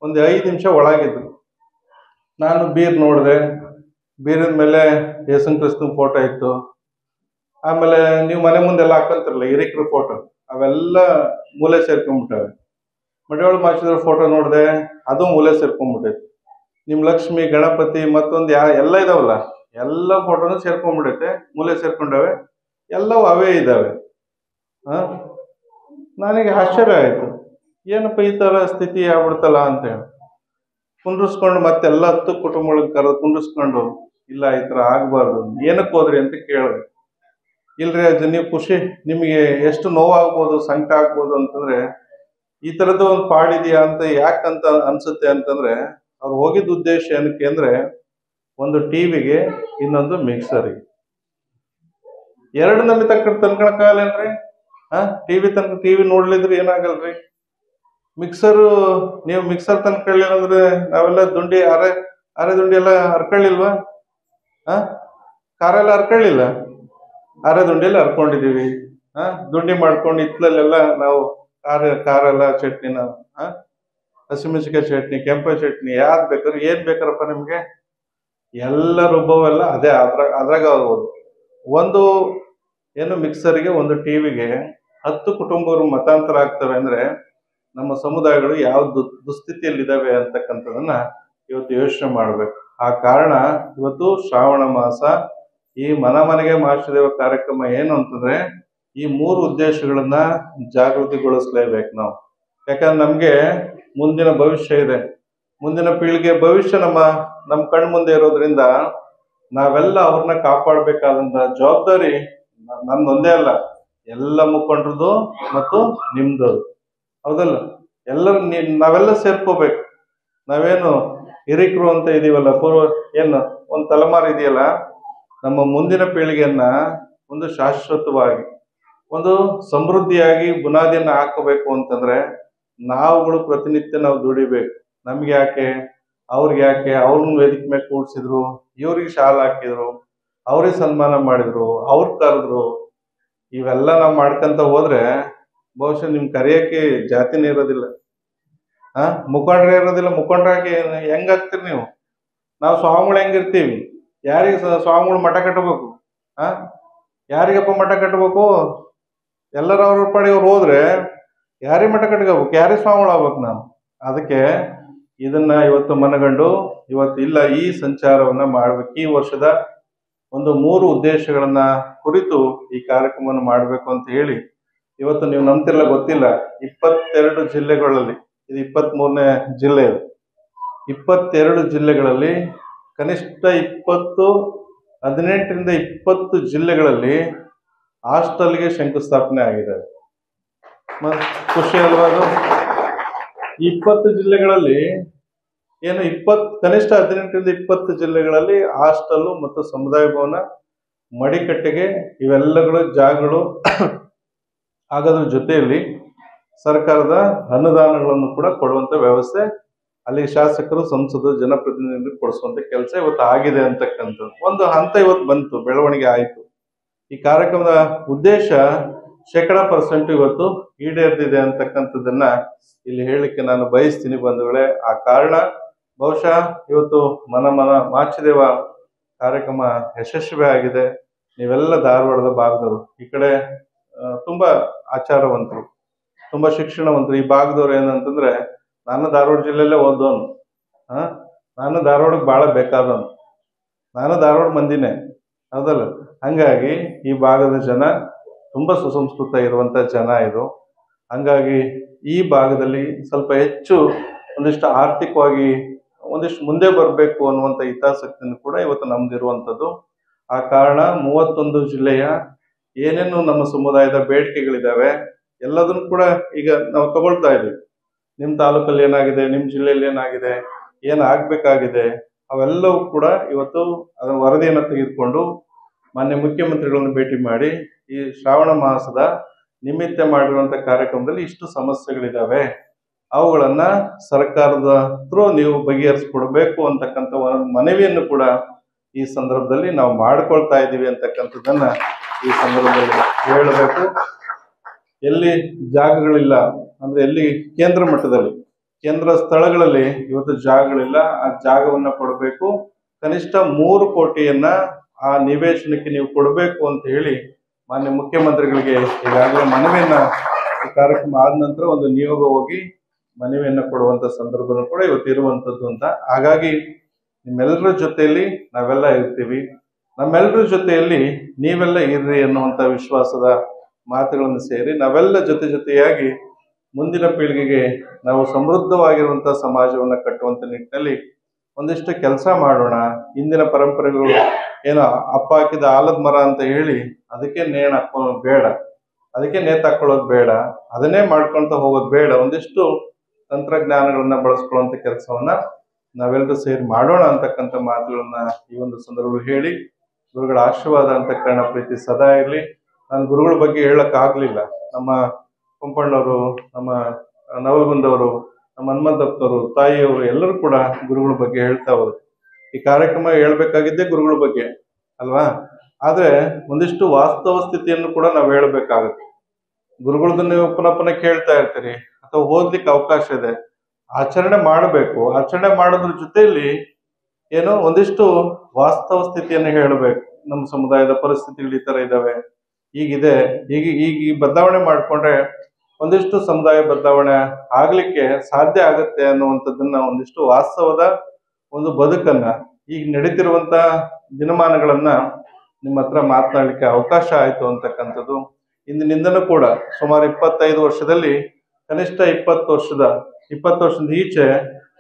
ಒಂದು 5 ನಿಮಿಷ ಒಳಗಿದ್ರು. ನಾನು ಬೀರ್ ನೋಡಿದೆ, ಬೀರಿನ ಮೇಲೆ ಯೇಸು ಕ್ರಿಸ್ತನ ಫೋಟೋ ಇತ್ತು. ಆಮೇಲೆ ನೀವು ಮನೆ ಮುಂದೆಲ್ಲ ಹಾಕೊಂತಿರಲ್ಲ ಹಿರಿಕರ ಫೋಟೋ, ಅವೆಲ್ಲ ಮೂಲೆ ಸೇರ್ಕೊಂಡ್ಬಿಟ್ಟವೆ. ಮಡಿವಾಳ ಮಾಚಿದೇವ್ರ ಫೋಟೋ ನೋಡಿದೆ, ಅದು ಮೂಲೆ ಸೇರ್ಕೊಂಡ್ಬಿಟ್ಟೈತಿ. ನಿಮ್ ಲಕ್ಷ್ಮಿ, ಗಣಪತಿ, ಮತ್ತೊಂದು ಎಲ್ಲ ಇದಾವಲ್ಲ, ಎಲ್ಲ ಫೋಟೋನು ಸೇರ್ಕೊಂಡ್ಬಿಡೈತೆ, ಮೂಲೆ ಸೇರ್ಕೊಂಡವೆ, ಎಲ್ಲವೂ ಅವೇ ಇದ್ದಾವೆ. ನನಗೆ ಆಶ್ಚರ್ಯ ಆಯ್ತು, ಏನಪ್ಪ ಈ ತರ ಸ್ಥಿತಿ ಆಗ್ಬಿಡ್ತಲ್ಲ ಅಂತ ಹೇಳಿ ಕುಂಡ್ರಿಸ್ಕೊಂಡು ಮತ್ತೆಲ್ಲ 10 ಕುಟುಂಬಗಳಿಗೆ ಕರೆದು ಕುಂಡ್ರಿಸ್ಕೊಂಡು, ಇಲ್ಲ ಈ ತರ ಆಗ್ಬಾರ್ದು, ಏನಕ್ಕೆ ಹೋದ್ರಿ ಅಂತ ಕೇಳಿದೆ. ಇಲ್ರಿ ಅದು ನೀವು ಖುಷಿ, ನಿಮಗೆ ಎಷ್ಟು ನೋವಾಗ್ಬೋದು, ಸಂಕಟ ಆಗ್ಬೋದು ಅಂತಂದ್ರೆ ಈ ತರದ್ದು ಒಂದು ಪಾಡಿದ್ಯಾ ಅಂತ ಯಾಕಂತ ಅನ್ಸುತ್ತೆ ಅಂತಂದ್ರೆ, ಅವ್ರು ಹೋಗಿದ್ದ ಉದ್ದೇಶ ಏನಕ್ಕೆ ಅಂದ್ರೆ, ಒಂದು ಟಿವಿಗೆ, ಇನ್ನೊಂದು ಮಿಕ್ಸರ್ಗೆ. 2 ನಮಗೆ ತನ್ಕೊಳಕ್ಕಾಗಲ್ಲೇನ್ರಿ? ಟಿವಿ ನೋಡ್ಲಿದ್ರೆ ಏನಾಗಲ್ರಿ? ನೀವು ಮಿಕ್ಸರ್ ತಂದ್ಕೊಳ್ಳಿಲ್ಲ ಅಂದ್ರೆ ನಾವೆಲ್ಲ ದುಂಡಿ ಅರೆ ದುಂಡಿ ಎಲ್ಲ ಹರ್ಕೊಳ್ಳಿಲ್ವಾ? ಕಾರೆಲ್ಲ ಹರ್ಕೊಳ್ಳಿಲ್ಲ, ಅರೆ ದುಂಡಿಯಲ್ಲಿ ಹರ್ಕೊಂಡಿದೀವಿ. ದುಂಡಿ ಮಾಡ್ಕೊಂಡು ಇತ್ಲಲ್ಲೆಲ್ಲ ನಾವು ಕಾರೆಲ್ಲ ಚಟ್ನಿನ, ಹಸಿಮೆಣಸಿಕಾಯಿ ಚಟ್ನಿ, ಕೆಂಪು ಚಟ್ನಿ, ಯಾವ್ದು ಬೇಕಾದ್ರೆ ಏನ್ ಬೇಕಾರಪ್ಪ ನಿಮ್ಗೆ ಎಲ್ಲ ರುಬ್ಬವೆಲ್ಲ ಅದೇ ಅದ್ರಾಗ ಒಂದು ಏನು ಮಿಕ್ಸರ್ಗೆ, ಒಂದು ಟಿವಿಗೆ 10 ಕುಟುಂಬಗಳು ಮತಾಂತರ ಆಗ್ತವೆ ಅಂದ್ರೆ ನಮ್ಮ ಸಮುದಾಯಗಳು ಯಾವ ದುಸ್ಥಿತಿಯಲ್ಲಿ ಇದಾವೆ ಅಂತಕ್ಕಂಥದನ್ನ ಇವತ್ತು ಯೋಚನೆ ಮಾಡ್ಬೇಕು. ಆ ಕಾರಣ ಇವತ್ತು ಶ್ರಾವಣ ಮಾಸ, ಈ ಮನೆಗೆ ಮಾಚಿದೇವ ಕಾರ್ಯಕ್ರಮ ಏನು ಅಂತಂದ್ರೆ, ಈ 3 ಉದ್ದೇಶಗಳನ್ನ ಜಾಗೃತಿಗೊಳಿಸ್ಲೇಬೇಕು ನಾವು. ಯಾಕಂದ್ರೆ ನಮ್ಗೆ ಮುಂದಿನ ಭವಿಷ್ಯ ಇದೆ, ಮುಂದಿನ ಪೀಳಿಗೆ ಭವಿಷ್ಯ ನಮ್ಮ ಕಣ್ ಮುಂದೆ ಇರೋದ್ರಿಂದ ನಾವೆಲ್ಲ ಅವ್ರನ್ನ ಕಾಪಾಡಬೇಕಾದಂತ ಜವಾಬ್ದಾರಿ ನಮ್ದೊಂದೇ ಅಲ್ಲ, ಎಲ್ಲ ಮುಖಂಡ್ರದ್ದು ಮತ್ತು ನಿಮ್ದು, ಹೌದಲ್ಲ? ಎಲ್ಲರೂ ನಾವೆಲ್ಲ ಸೇರ್ಕೋಬೇಕು. ನಾವೇನು ಹಿರಿಕರು ಅಂತ ಇದೀವಲ್ಲ, ಏನು ಒಂದು ತಲೆಮಾರು ಇದೆಯಲ್ಲ, ನಮ್ಮ ಮುಂದಿನ ಪೀಳಿಗೆಯನ್ನ ಒಂದು ಶಾಶ್ವತವಾಗಿ ಒಂದು ಸಮೃದ್ಧಿಯಾಗಿ ಬುನಾದಿಯನ್ನ ಹಾಕಬೇಕು ಅಂತಂದ್ರೆ ನಾವುಗಳು ಪ್ರತಿನಿತ್ಯ ನಾವು ದುಡಿಬೇಕು. ನಮ್ಗೆ ಯಾಕೆ, ಅವ್ರಿಗೆ ಯಾಕೆ, ಅವ್ರನ್ನ ವೇದಿಕೆ ಮೇಲೆ ಕೂಡ್ಸಿದ್ರು, ಇವ್ರಿಗೆ ಶಾಲೆ ಹಾಕಿದ್ರು, ಅವ್ರಿಗೆ ಸನ್ಮಾನ ಮಾಡಿದ್ರು, ಅವ್ರು ಕರೆದ್ರು, ಇವೆಲ್ಲ ನಾವು ಮಾಡ್ಕೊಂತ ಹೋದ್ರೆ ಬಹುಶಃ ನಿಮ್ ಕರೆಯಕ್ಕೆ ಜಾತಿನೇ ಇರೋದಿಲ್ಲ, ಮುಖಂಡ್ರೇ ಇರೋದಿಲ್ಲ. ಮುಖಂಡ್ರಾಗಿ ಹೆಂಗಾಗ್ತೀರಿ ನೀವು? ನಾವು ಸ್ವಾಮಿಗಳು ಹೆಂಗಿರ್ತೀವಿ? ಯಾರಿಗೆ ಸ್ವಾಮಿಗಳು ಮಠ ಕಟ್ಟಬೇಕು? ಯಾರಿಗಪ್ಪ ಮಠ ಕಟ್ಟಬೇಕು? ಎಲ್ಲರ ಅವ್ರ ಪಡೆ ಅವ್ರು ಹೋದ್ರೆ ಯಾರಿಗೆ ಮಠ ಕಟ್ಕೋಬೇಕು? ಯಾರಿಗೆ ಸ್ವಾಮಿಗಳು ಆಗ್ಬೇಕು ನಾವು? ಅದಕ್ಕೆ ಇದನ್ನ ಇವತ್ತು ಮನಗಂಡು ಇವತ್ತು ಇಲ್ಲ, ಈ ಸಂಚಾರವನ್ನ ಮಾಡ್ಬೇಕು. ಈ ವರ್ಷದ ಒಂದು 3 ಉದ್ದೇಶಗಳನ್ನ ಕುರಿತು ಈ ಕಾರ್ಯಕ್ರಮವನ್ನು ಮಾಡಬೇಕು ಅಂತ ಹೇಳಿ ಇವತ್ತು ನೀವು ನಂಬ್ತಿರಲ್ಲ ಗೊತ್ತಿಲ್ಲ, 22 ಜಿಲ್ಲೆಗಳಲ್ಲಿ, ಇದು 23ನೇ ಜಿಲ್ಲೆ, ಇದು 22 ಜಿಲ್ಲೆಗಳಲ್ಲಿ ಕನಿಷ್ಠ 18ರಿಂದ 20 ಜಿಲ್ಲೆಗಳಲ್ಲಿ ಹಾಸ್ಟೆಲ್ಗೆ ಶಂಕುಸ್ಥಾಪನೆ ಆಗಿದೆ. ಖುಷಿ ಅಲ್ವಾ ಅದು? 20 ಜಿಲ್ಲೆಗಳಲ್ಲಿ ಏನು ಕನಿಷ್ಠ 18ರಿಂದ 20 ಜಿಲ್ಲೆಗಳಲ್ಲಿ ಹಾಸ್ಟೆಲ್ ಮತ್ತು ಸಮುದಾಯ ಭವನ, ಮಡಿಕಟ್ಟೆಗೆ ಇವೆಲ್ಲಗಳು ಜಾಗಗಳು ಆಗೋದ್ರ ಜೊತೆಯಲ್ಲಿ ಸರ್ಕಾರದ ಅನುದಾನಗಳನ್ನು ಕೂಡ ಕೊಡುವಂತ ವ್ಯವಸ್ಥೆ ಅಲ್ಲಿ ಶಾಸಕರು, ಸಂಸದರು, ಜನಪ್ರತಿನಿಧಿಗಳು ಕೊಡಿಸುವಂತ ಕೆಲಸ ಇವತ್ತು ಆಗಿದೆ ಅಂತಕ್ಕಂಥದ್ದು ಒಂದು ಹಂತ ಇವತ್ತು ಬಂತು, ಬೆಳವಣಿಗೆ ಆಯಿತು. ಈ ಕಾರ್ಯಕ್ರಮದ ಉದ್ದೇಶ 100% ಇವತ್ತು ಈಡೇರ್ದಿದೆ ಅಂತಕ್ಕಂಥದ್ದನ್ನ ಇಲ್ಲಿ ಹೇಳಲಿಕ್ಕೆ ನಾನು ಬಯಸ್ತೀನಿ ಬಂಧುಗಳೇ. ಆ ಕಾರಣ ಬಹುಶಃ ಇವತ್ತು ಮನ ಮಾಚಿದೇವ ಕಾರ್ಯಕ್ರಮ ಯಶಸ್ವಿ ಆಗಿದೆ. ನೀವೆಲ್ಲ ಧಾರವಾಡದ ಭಾಗದವರು, ಈ ಕಡೆ ತುಂಬಾ ಆಚಾರವಂತರು, ತುಂಬಾ ಶಿಕ್ಷಣವಂತರು. ಈ ಭಾಗದವ್ರು ಏನಂತಂದ್ರೆ, ನಾನು ಧಾರವಾಡ ಜಿಲ್ಲೆಯಲ್ಲೇ ಓದೋನು, ನಾನು ಧಾರವಾಡಕ್ಕೆ ಬಹಳ ಬೇಕಾದವನು, ನಾನು ಧಾರವಾಡ ಮಂದಿನೇ, ಹೌದಲ್ಲ? ಹಂಗಾಗಿ ಈ ಭಾಗದ ಜನ ತುಂಬಾ ಸುಸಂಸ್ಕೃತ ಇರುವಂತ ಜನ ಇದು. ಹಂಗಾಗಿ ಈ ಭಾಗದಲ್ಲಿ ಸ್ವಲ್ಪ ಹೆಚ್ಚು ಒಂದಿಷ್ಟು ಆರ್ಥಿಕವಾಗಿ ಒಂದಿಷ್ಟು ಮುಂದೆ ಬರಬೇಕು ಅನ್ನುವಂಥ ಹಿತಾಸಕ್ತಿಯನ್ನು ಕೂಡ ಇವತ್ತು ನಮ್ದಿರುವಂಥದ್ದು. ಆ ಕಾರಣ 31 ಜಿಲ್ಲೆಯ ಏನೇನು ನಮ್ಮ ಸಮುದಾಯದ ಬೇಡಿಕೆಗಳಿದ್ದಾವೆ ಎಲ್ಲದನ್ನು ಕೂಡ ಈಗ ನಾವು ತಗೊಳ್ತಾ ಇದ್ದೀವಿ. ನಿಮ್ಮ ತಾಲೂಕಲ್ಲಿ ಏನಾಗಿದೆ, ನಿಮ್ಮ ಜಿಲ್ಲೆಯಲ್ಲಿ ಏನಾಗಿದೆ, ಏನಾಗಬೇಕಾಗಿದೆ, ಅವೆಲ್ಲವೂ ಕೂಡ ಇವತ್ತು ಅದರ ವರದಿಯನ್ನು ತೆಗೆದುಕೊಂಡು ಮಾನ್ಯ ಮುಖ್ಯಮಂತ್ರಿಗಳನ್ನು ಭೇಟಿ ಮಾಡಿ ಈ ಶ್ರಾವಣ ಮಾಸದ ನಿಮಿತ್ತ ಮಾಡಿರುವಂಥ ಕಾರ್ಯಕ್ರಮದಲ್ಲಿ ಇಷ್ಟು ಸಮಸ್ಯೆಗಳಿದ್ದಾವೆ, ಅವುಗಳನ್ನ ಸರ್ಕಾರದ ಥ್ರೂ ನೀವು ಬಗೆಹರಿಸ್ಕೊಡ್ಬೇಕು ಅಂತಕ್ಕಂಥ ಮನವಿಯನ್ನು ಕೂಡ ಈ ಸಂದರ್ಭದಲ್ಲಿ ನಾವು ಮಾಡ್ಕೊಳ್ತಾ ಇದ್ದೀವಿ ಅಂತಕ್ಕಂಥದ್ದನ್ನ ಈ ಸಂದರ್ಭದಲ್ಲಿ ಹೇಳಬೇಕು. ಎಲ್ಲಿ ಜಾಗಗಳಿಲ್ಲ ಅಂದ್ರೆ, ಎಲ್ಲಿ ಕೇಂದ್ರ ಮಟ್ಟದಲ್ಲಿ, ಕೇಂದ್ರ ಸ್ಥಳಗಳಲ್ಲಿ ಇವತ್ತು ಜಾಗಗಳಿಲ್ಲ, ಆ ಜಾಗವನ್ನ ಕೊಡಬೇಕು. ಕನಿಷ್ಠ 3 ಕೋಟಿಯನ್ನ ಆ ನಿವೇಶನಕ್ಕೆ ನೀವು ಕೊಡಬೇಕು ಅಂತ ಹೇಳಿ ಮಾನ್ಯ ಮುಖ್ಯಮಂತ್ರಿಗಳಿಗೆ ಈಗಾಗಲೇ ಮನವಿಯನ್ನ, ಈ ಕಾರ್ಯಕ್ರಮ ಆದ ನಂತರ ಒಂದು ನಿಯೋಗ ಹೋಗಿ ಮನವಿಯನ್ನ ಕೊಡುವಂತ ಸಂದರ್ಭನೂ ಕೂಡ ಇವತ್ತು ಇರುವಂತದ್ದು ಅಂತ. ಹಾಗಾಗಿ ನಿಮ್ಮೆಲ್ಲರ ಜೊತೆಯಲ್ಲಿ ನಾವೆಲ್ಲ ಇರ್ತೀವಿ, ನಮ್ಮೆಲ್ಲರ ಜೊತೆಯಲ್ಲಿ ನೀವೆಲ್ಲ ಇರ್ರಿ ಅನ್ನುವಂಥ ವಿಶ್ವಾಸದ ಮಾತುಗಳನ್ನು ಸೇರಿ ನಾವೆಲ್ಲ ಜೊತೆಯಾಗಿ ಮುಂದಿನ ಪೀಳಿಗೆಗೆ ನಾವು ಸಮೃದ್ಧವಾಗಿರುವಂಥ ಸಮಾಜವನ್ನು ಕಟ್ಟುವಂಥ ನಿಟ್ಟಿನಲ್ಲಿ ಒಂದಿಷ್ಟು ಕೆಲಸ ಮಾಡೋಣ. ಇಂದಿನ ಪರಂಪರೆಗಳು ಏನೋ ಅಪ್ಪ ಹಾಕಿದ ಆಲದ ಮರ ಅಂತ ಹೇಳಿ ಅದಕ್ಕೆ ನೇಣು ಹಾಕೊಳ್ಳೋದು ಬೇಡ, ಅದಕ್ಕೆ ನೇತಾಕೊಳ್ಳೋದು ಬೇಡ, ಅದನ್ನೇ ಮಾಡ್ಕೊಳ್ತ ಹೋಗೋದು ಬೇಡ. ಒಂದಿಷ್ಟು ತಂತ್ರಜ್ಞಾನಗಳನ್ನ ಬಳಸ್ಕೊಳ್ಳುವಂಥ ಕೆಲಸವನ್ನ ನಾವೆಲ್ಲರೂ ಸೇರಿ ಮಾಡೋಣ ಅಂತಕ್ಕಂಥ ಮಾತುಗಳನ್ನ ಈ ಒಂದು ಸಂದರ್ಭದಲ್ಲಿ ಹೇಳಿ, ಗುರುಗಳ ಆಶೀರ್ವಾದ ಅಂತಕ್ಕಂಥ ಪ್ರೀತಿ ಸದಾ ಇರಲಿ. ನಾನು ಗುರುಗಳ ಬಗ್ಗೆ ಹೇಳಕ್ಕಾಗ್ಲಿಲ್ಲ. ನಮ್ಮ ಕೊಂಪಣ್ಣವರು, ನಮ್ಮ ನವಲಗುಂದವರು, ನಮ್ಮ ಹನುಮಂತಪ್ಪನವರು, ತಾಯಿಯವರು ಎಲ್ಲರೂ ಕೂಡ ಗುರುಗಳ ಬಗ್ಗೆ ಹೇಳ್ತಾ ಹೋದ್ರು. ಈ ಕಾರ್ಯಕ್ರಮ ಹೇಳ್ಬೇಕಾಗಿದ್ದೇ ಗುರುಗಳ ಬಗ್ಗೆ ಅಲ್ವಾ? ಆದ್ರೆ ಒಂದಿಷ್ಟು ವಾಸ್ತವ ಸ್ಥಿತಿಯನ್ನು ಕೂಡ ನಾವು ಹೇಳ್ಬೇಕಾಗುತ್ತೆ. ಗುರುಗಳದನ್ನ ನೀವು ಪುನಃ ಕೇಳ್ತಾ ಇರ್ತೀರಿ ಅಥವಾ ಓದ್ಲಿಕ್ಕೆ ಅವಕಾಶ ಇದೆ, ಆಚರಣೆ ಮಾಡಬೇಕು. ಆಚರಣೆ ಮಾಡೋದ್ರ ಜೊತೆಯಲ್ಲಿ ಏನೋ ಒಂದಿಷ್ಟು ವಾಸ್ತವ ಸ್ಥಿತಿಯನ್ನು ಹೇಳಬೇಕು. ನಮ್ಮ ಸಮುದಾಯದ ಪರಿಸ್ಥಿತಿಗಳು ಈ ತರ ಇದ್ದಾವೆ, ಈಗಿದೆ, ಈಗ ಈ ಬದಲಾವಣೆ ಮಾಡ್ಕೊಂಡ್ರೆ ಒಂದಿಷ್ಟು ಸಮುದಾಯ ಬದಲಾವಣೆ ಆಗ್ಲಿಕ್ಕೆ ಸಾಧ್ಯ ಆಗುತ್ತೆ ಅನ್ನುವಂಥದ್ದನ್ನ, ಒಂದಿಷ್ಟು ವಾಸ್ತವದ ಒಂದು ಬದುಕನ್ನ, ಈಗ ನಡೀತಿರುವಂತ ದಿನಮಾನಗಳನ್ನ ನಿಮ್ಮ ಹತ್ರ ಮಾತನಾಡ್ಲಿಕ್ಕೆ ಅವಕಾಶ ಆಯ್ತು ಅಂತಕ್ಕಂಥದ್ದು. ಇಂದಿನಿಂದನೂ ಕೂಡ ಸುಮಾರು 25 ವರ್ಷದಲ್ಲಿ ಕನಿಷ್ಠ 20 ವರ್ಷದ ಈಚೆ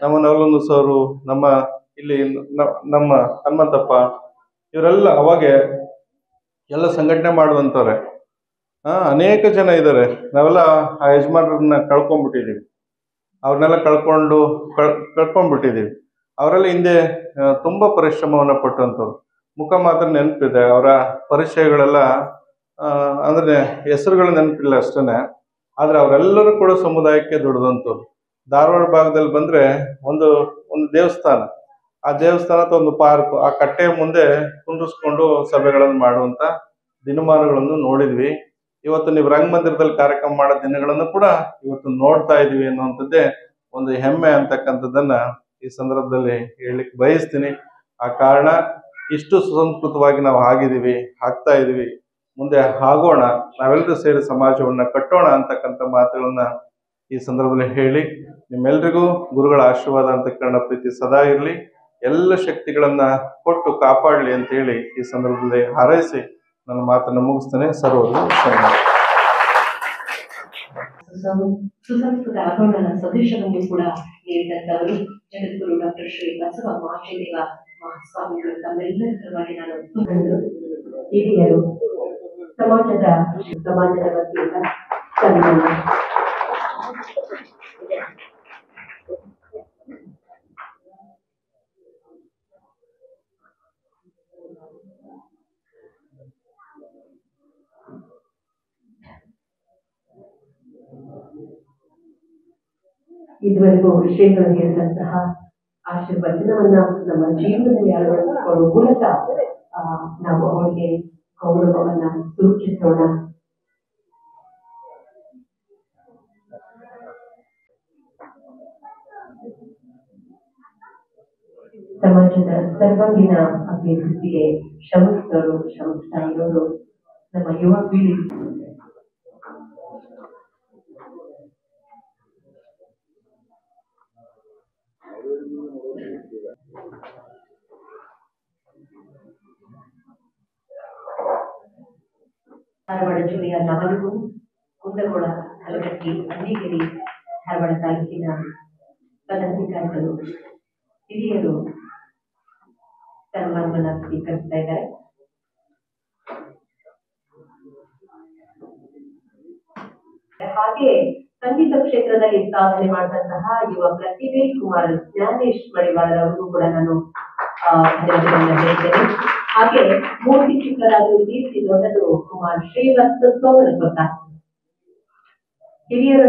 ನಮ್ಮ ನವಲಗುಂದ ಸರು, ನಮ್ಮ ಇಲ್ಲಿ ನಮ್ಮ ಹನುಮಂತಪ್ಪ, ಇವರೆಲ್ಲ ಅವಾಗೆ ಎಲ್ಲ ಸಂಘಟನೆ ಮಾಡುವಂತವ್ರೆ. ಅನೇಕ ಜನ ಇದ್ದಾರೆ. ನಾವೆಲ್ಲ ಆ ಯಜಮಾನರನ್ನ ಕಳ್ಕೊಂಡ್ಬಿಟ್ಟಿದ್ದೀವಿ. ಅವ್ರನ್ನೆಲ್ಲ ಕಳ್ಕೊಂಡ್ಬಿಟ್ಟಿದ್ದೀವಿ. ಅವರೆಲ್ಲ ಹಿಂದೆ ತುಂಬ ಪರಿಶ್ರಮವನ್ನು ಪಟ್ಟಂಥವ್ರು. ಮುಖ ಮಾತ್ರ ನೆನಪಿದೆ, ಅವರ ಪರಿಚಯಗಳೆಲ್ಲ ಅಂದರೆ ಹೆಸರುಗಳು ನೆನಪಿಲ್ಲ ಅಷ್ಟೇ. ಆದರೆ ಅವರೆಲ್ಲರೂ ಕೂಡ ಸಮುದಾಯಕ್ಕೆ ದುಡಿದಂಥವ್ರು. ಧಾರವಾಡ ಭಾಗದಲ್ಲಿ ಬಂದರೆ ಒಂದು ದೇವಸ್ಥಾನ, ಆ ದೇವಸ್ಥಾನ ಅಥವಾ ಒಂದು ಪಾರ್ಕ್, ಆ ಕಟ್ಟೆಯ ಮುಂದೆ ಕುಂಡ್ರಿಸ್ಕೊಂಡು ಸಭೆಗಳನ್ನು ಮಾಡುವಂಥ ದಿನಮಾನಗಳನ್ನು ನೋಡಿದ್ವಿ. ಇವತ್ತು ನೀವು ರಂಗಮಂದಿರದಲ್ಲಿ ಕಾರ್ಯಕ್ರಮ ಮಾಡೋ ದಿನಗಳನ್ನು ಕೂಡ ಇವತ್ತು ನೋಡ್ತಾ ಇದೀವಿ ಅನ್ನುವಂಥದ್ದೇ ಒಂದು ಹೆಮ್ಮೆ ಅಂತಕ್ಕಂಥದ್ದನ್ನ ಈ ಸಂದರ್ಭದಲ್ಲಿ ಹೇಳಲಿಕ್ಕೆ ಬಯಸ್ತೀನಿ. ಆ ಕಾರಣ ಇಷ್ಟು ಸುಸಂಸ್ಕೃತವಾಗಿ ನಾವು ಆಗ್ತಾ ಇದೀವಿ, ಮುಂದೆ ಆಗೋಣ, ನಾವೆಲ್ಲರೂ ಸೇರಿ ಸಮಾಜವನ್ನ ಕಟ್ಟೋಣ ಅಂತಕ್ಕಂಥ ಮಾತುಗಳನ್ನ ಈ ಸಂದರ್ಭದಲ್ಲಿ ಹೇಳಿ, ನಿಮ್ಮೆಲ್ರಿಗೂ ಗುರುಗಳ ಆಶೀರ್ವಾದ ಅಂತಕ್ಕಂಥ ಪ್ರೀತಿ ಸದಾ ಇರಲಿ, ಎಲ್ಲ ಶಕ್ತಿಗಳನ್ನ ಕೊಟ್ಟು ಕಾಪಾಡಲಿ ಅಂತ ಹೇಳಿ ಈ ಸಂದರ್ಭದಲ್ಲಿ ಹಾರೈಸಿ ನನ್ನ ಮಾತನ್ನು ಮುಗಿಸ್ತೇನೆ. ಸರ್ವರಿಗೂ ಸುಸಂಸ್ಕೃತ ಆಂದೋಲನ ಸಂದೇಶವನ್ನು ಕೂಡ ನೀಡಿದಂತವರು ಜಗದ್ಗುರು ಡಾಕ್ಟರ್ ಶ್ರೀ ಬಸವ ಮಾಚಿದೇವ ಮಹಾಸ್ವಾಮಿಗಳು. ತಮ್ಮೆಲ್ಲರ ಪರವಾಗಿ ನಾನು ಹಿರಿಯರು ಸಮಾಜದ ವತಿಯಿಂದ ಸನ್ಮಾನ. ಇದುವರೆಗೂ ಶ್ರೀಗಳು ಹೇಳಿದಂತಹ ಆಶೀರ್ವಚನವನ್ನ ನಮ್ಮ ಜೀವನದಲ್ಲಿ ಅಳವಡಿಸಿಕೊಳ್ಳುವ ಮೂಲಕ ನಾವು ಅವರಿಗೆ ಗೌರವವನ್ನ ಸೂಚಿಸೋಣ. ಸಮಾಜದ ಸರ್ವಾಂಗೀಣ ಅಭಿವೃದ್ಧಿಗೆ ಶ್ರಮಿಸ್ತಾ ಇರೋರು ನಮ್ಮ ಯುವ ಪೀಳಿಗೆ. ಧಾರವಾಡ ಜಿಲ್ಲೆಯ ನವಲಗು, ಕುಂದಗೋಳ, ಹಲಗಟ್ಟಿ, ಅಣ್ಣಿಗೇರಿ, ಧಾರವಾಡ ತಾಲೂಕಿನ ಪದಾಧಿಕಾರಿಗಳು, ಹಿರಿಯರು ಸನ್ಮಾನವನ್ನ ಸ್ವೀಕರಿಸ್ತಾ ಇದ್ದಾರೆ. ಹಾಗೆ ಸಂಗೀತ ಕ್ಷೇತ್ರದಲ್ಲಿ ಸಾಧನೆ ಮಾಡಿದಂತಹ ಯುವ ಪ್ರತಿಭೆ ಕುಮಾರ್ ಜ್ಞಾನೇಶ್ ಮಡಿವಾಳರವರು ಕೂಡ ನಾನು ಧನ್ಯವಾದಗಳನ್ನ ಹೇಳ್ತೇನೆ. ಹಾಗೆ ಮೂರ್ತಿ ಚಿಕ್ಕರಾಜು, ಕೀರ್ತಿ ದೊಡ್ಡದು, ಕುಮಾರ್ ಶ್ರೀವತ್ಸ, ಸೋಮನ ಗೊತ್ತ ಹಿರಿಯರು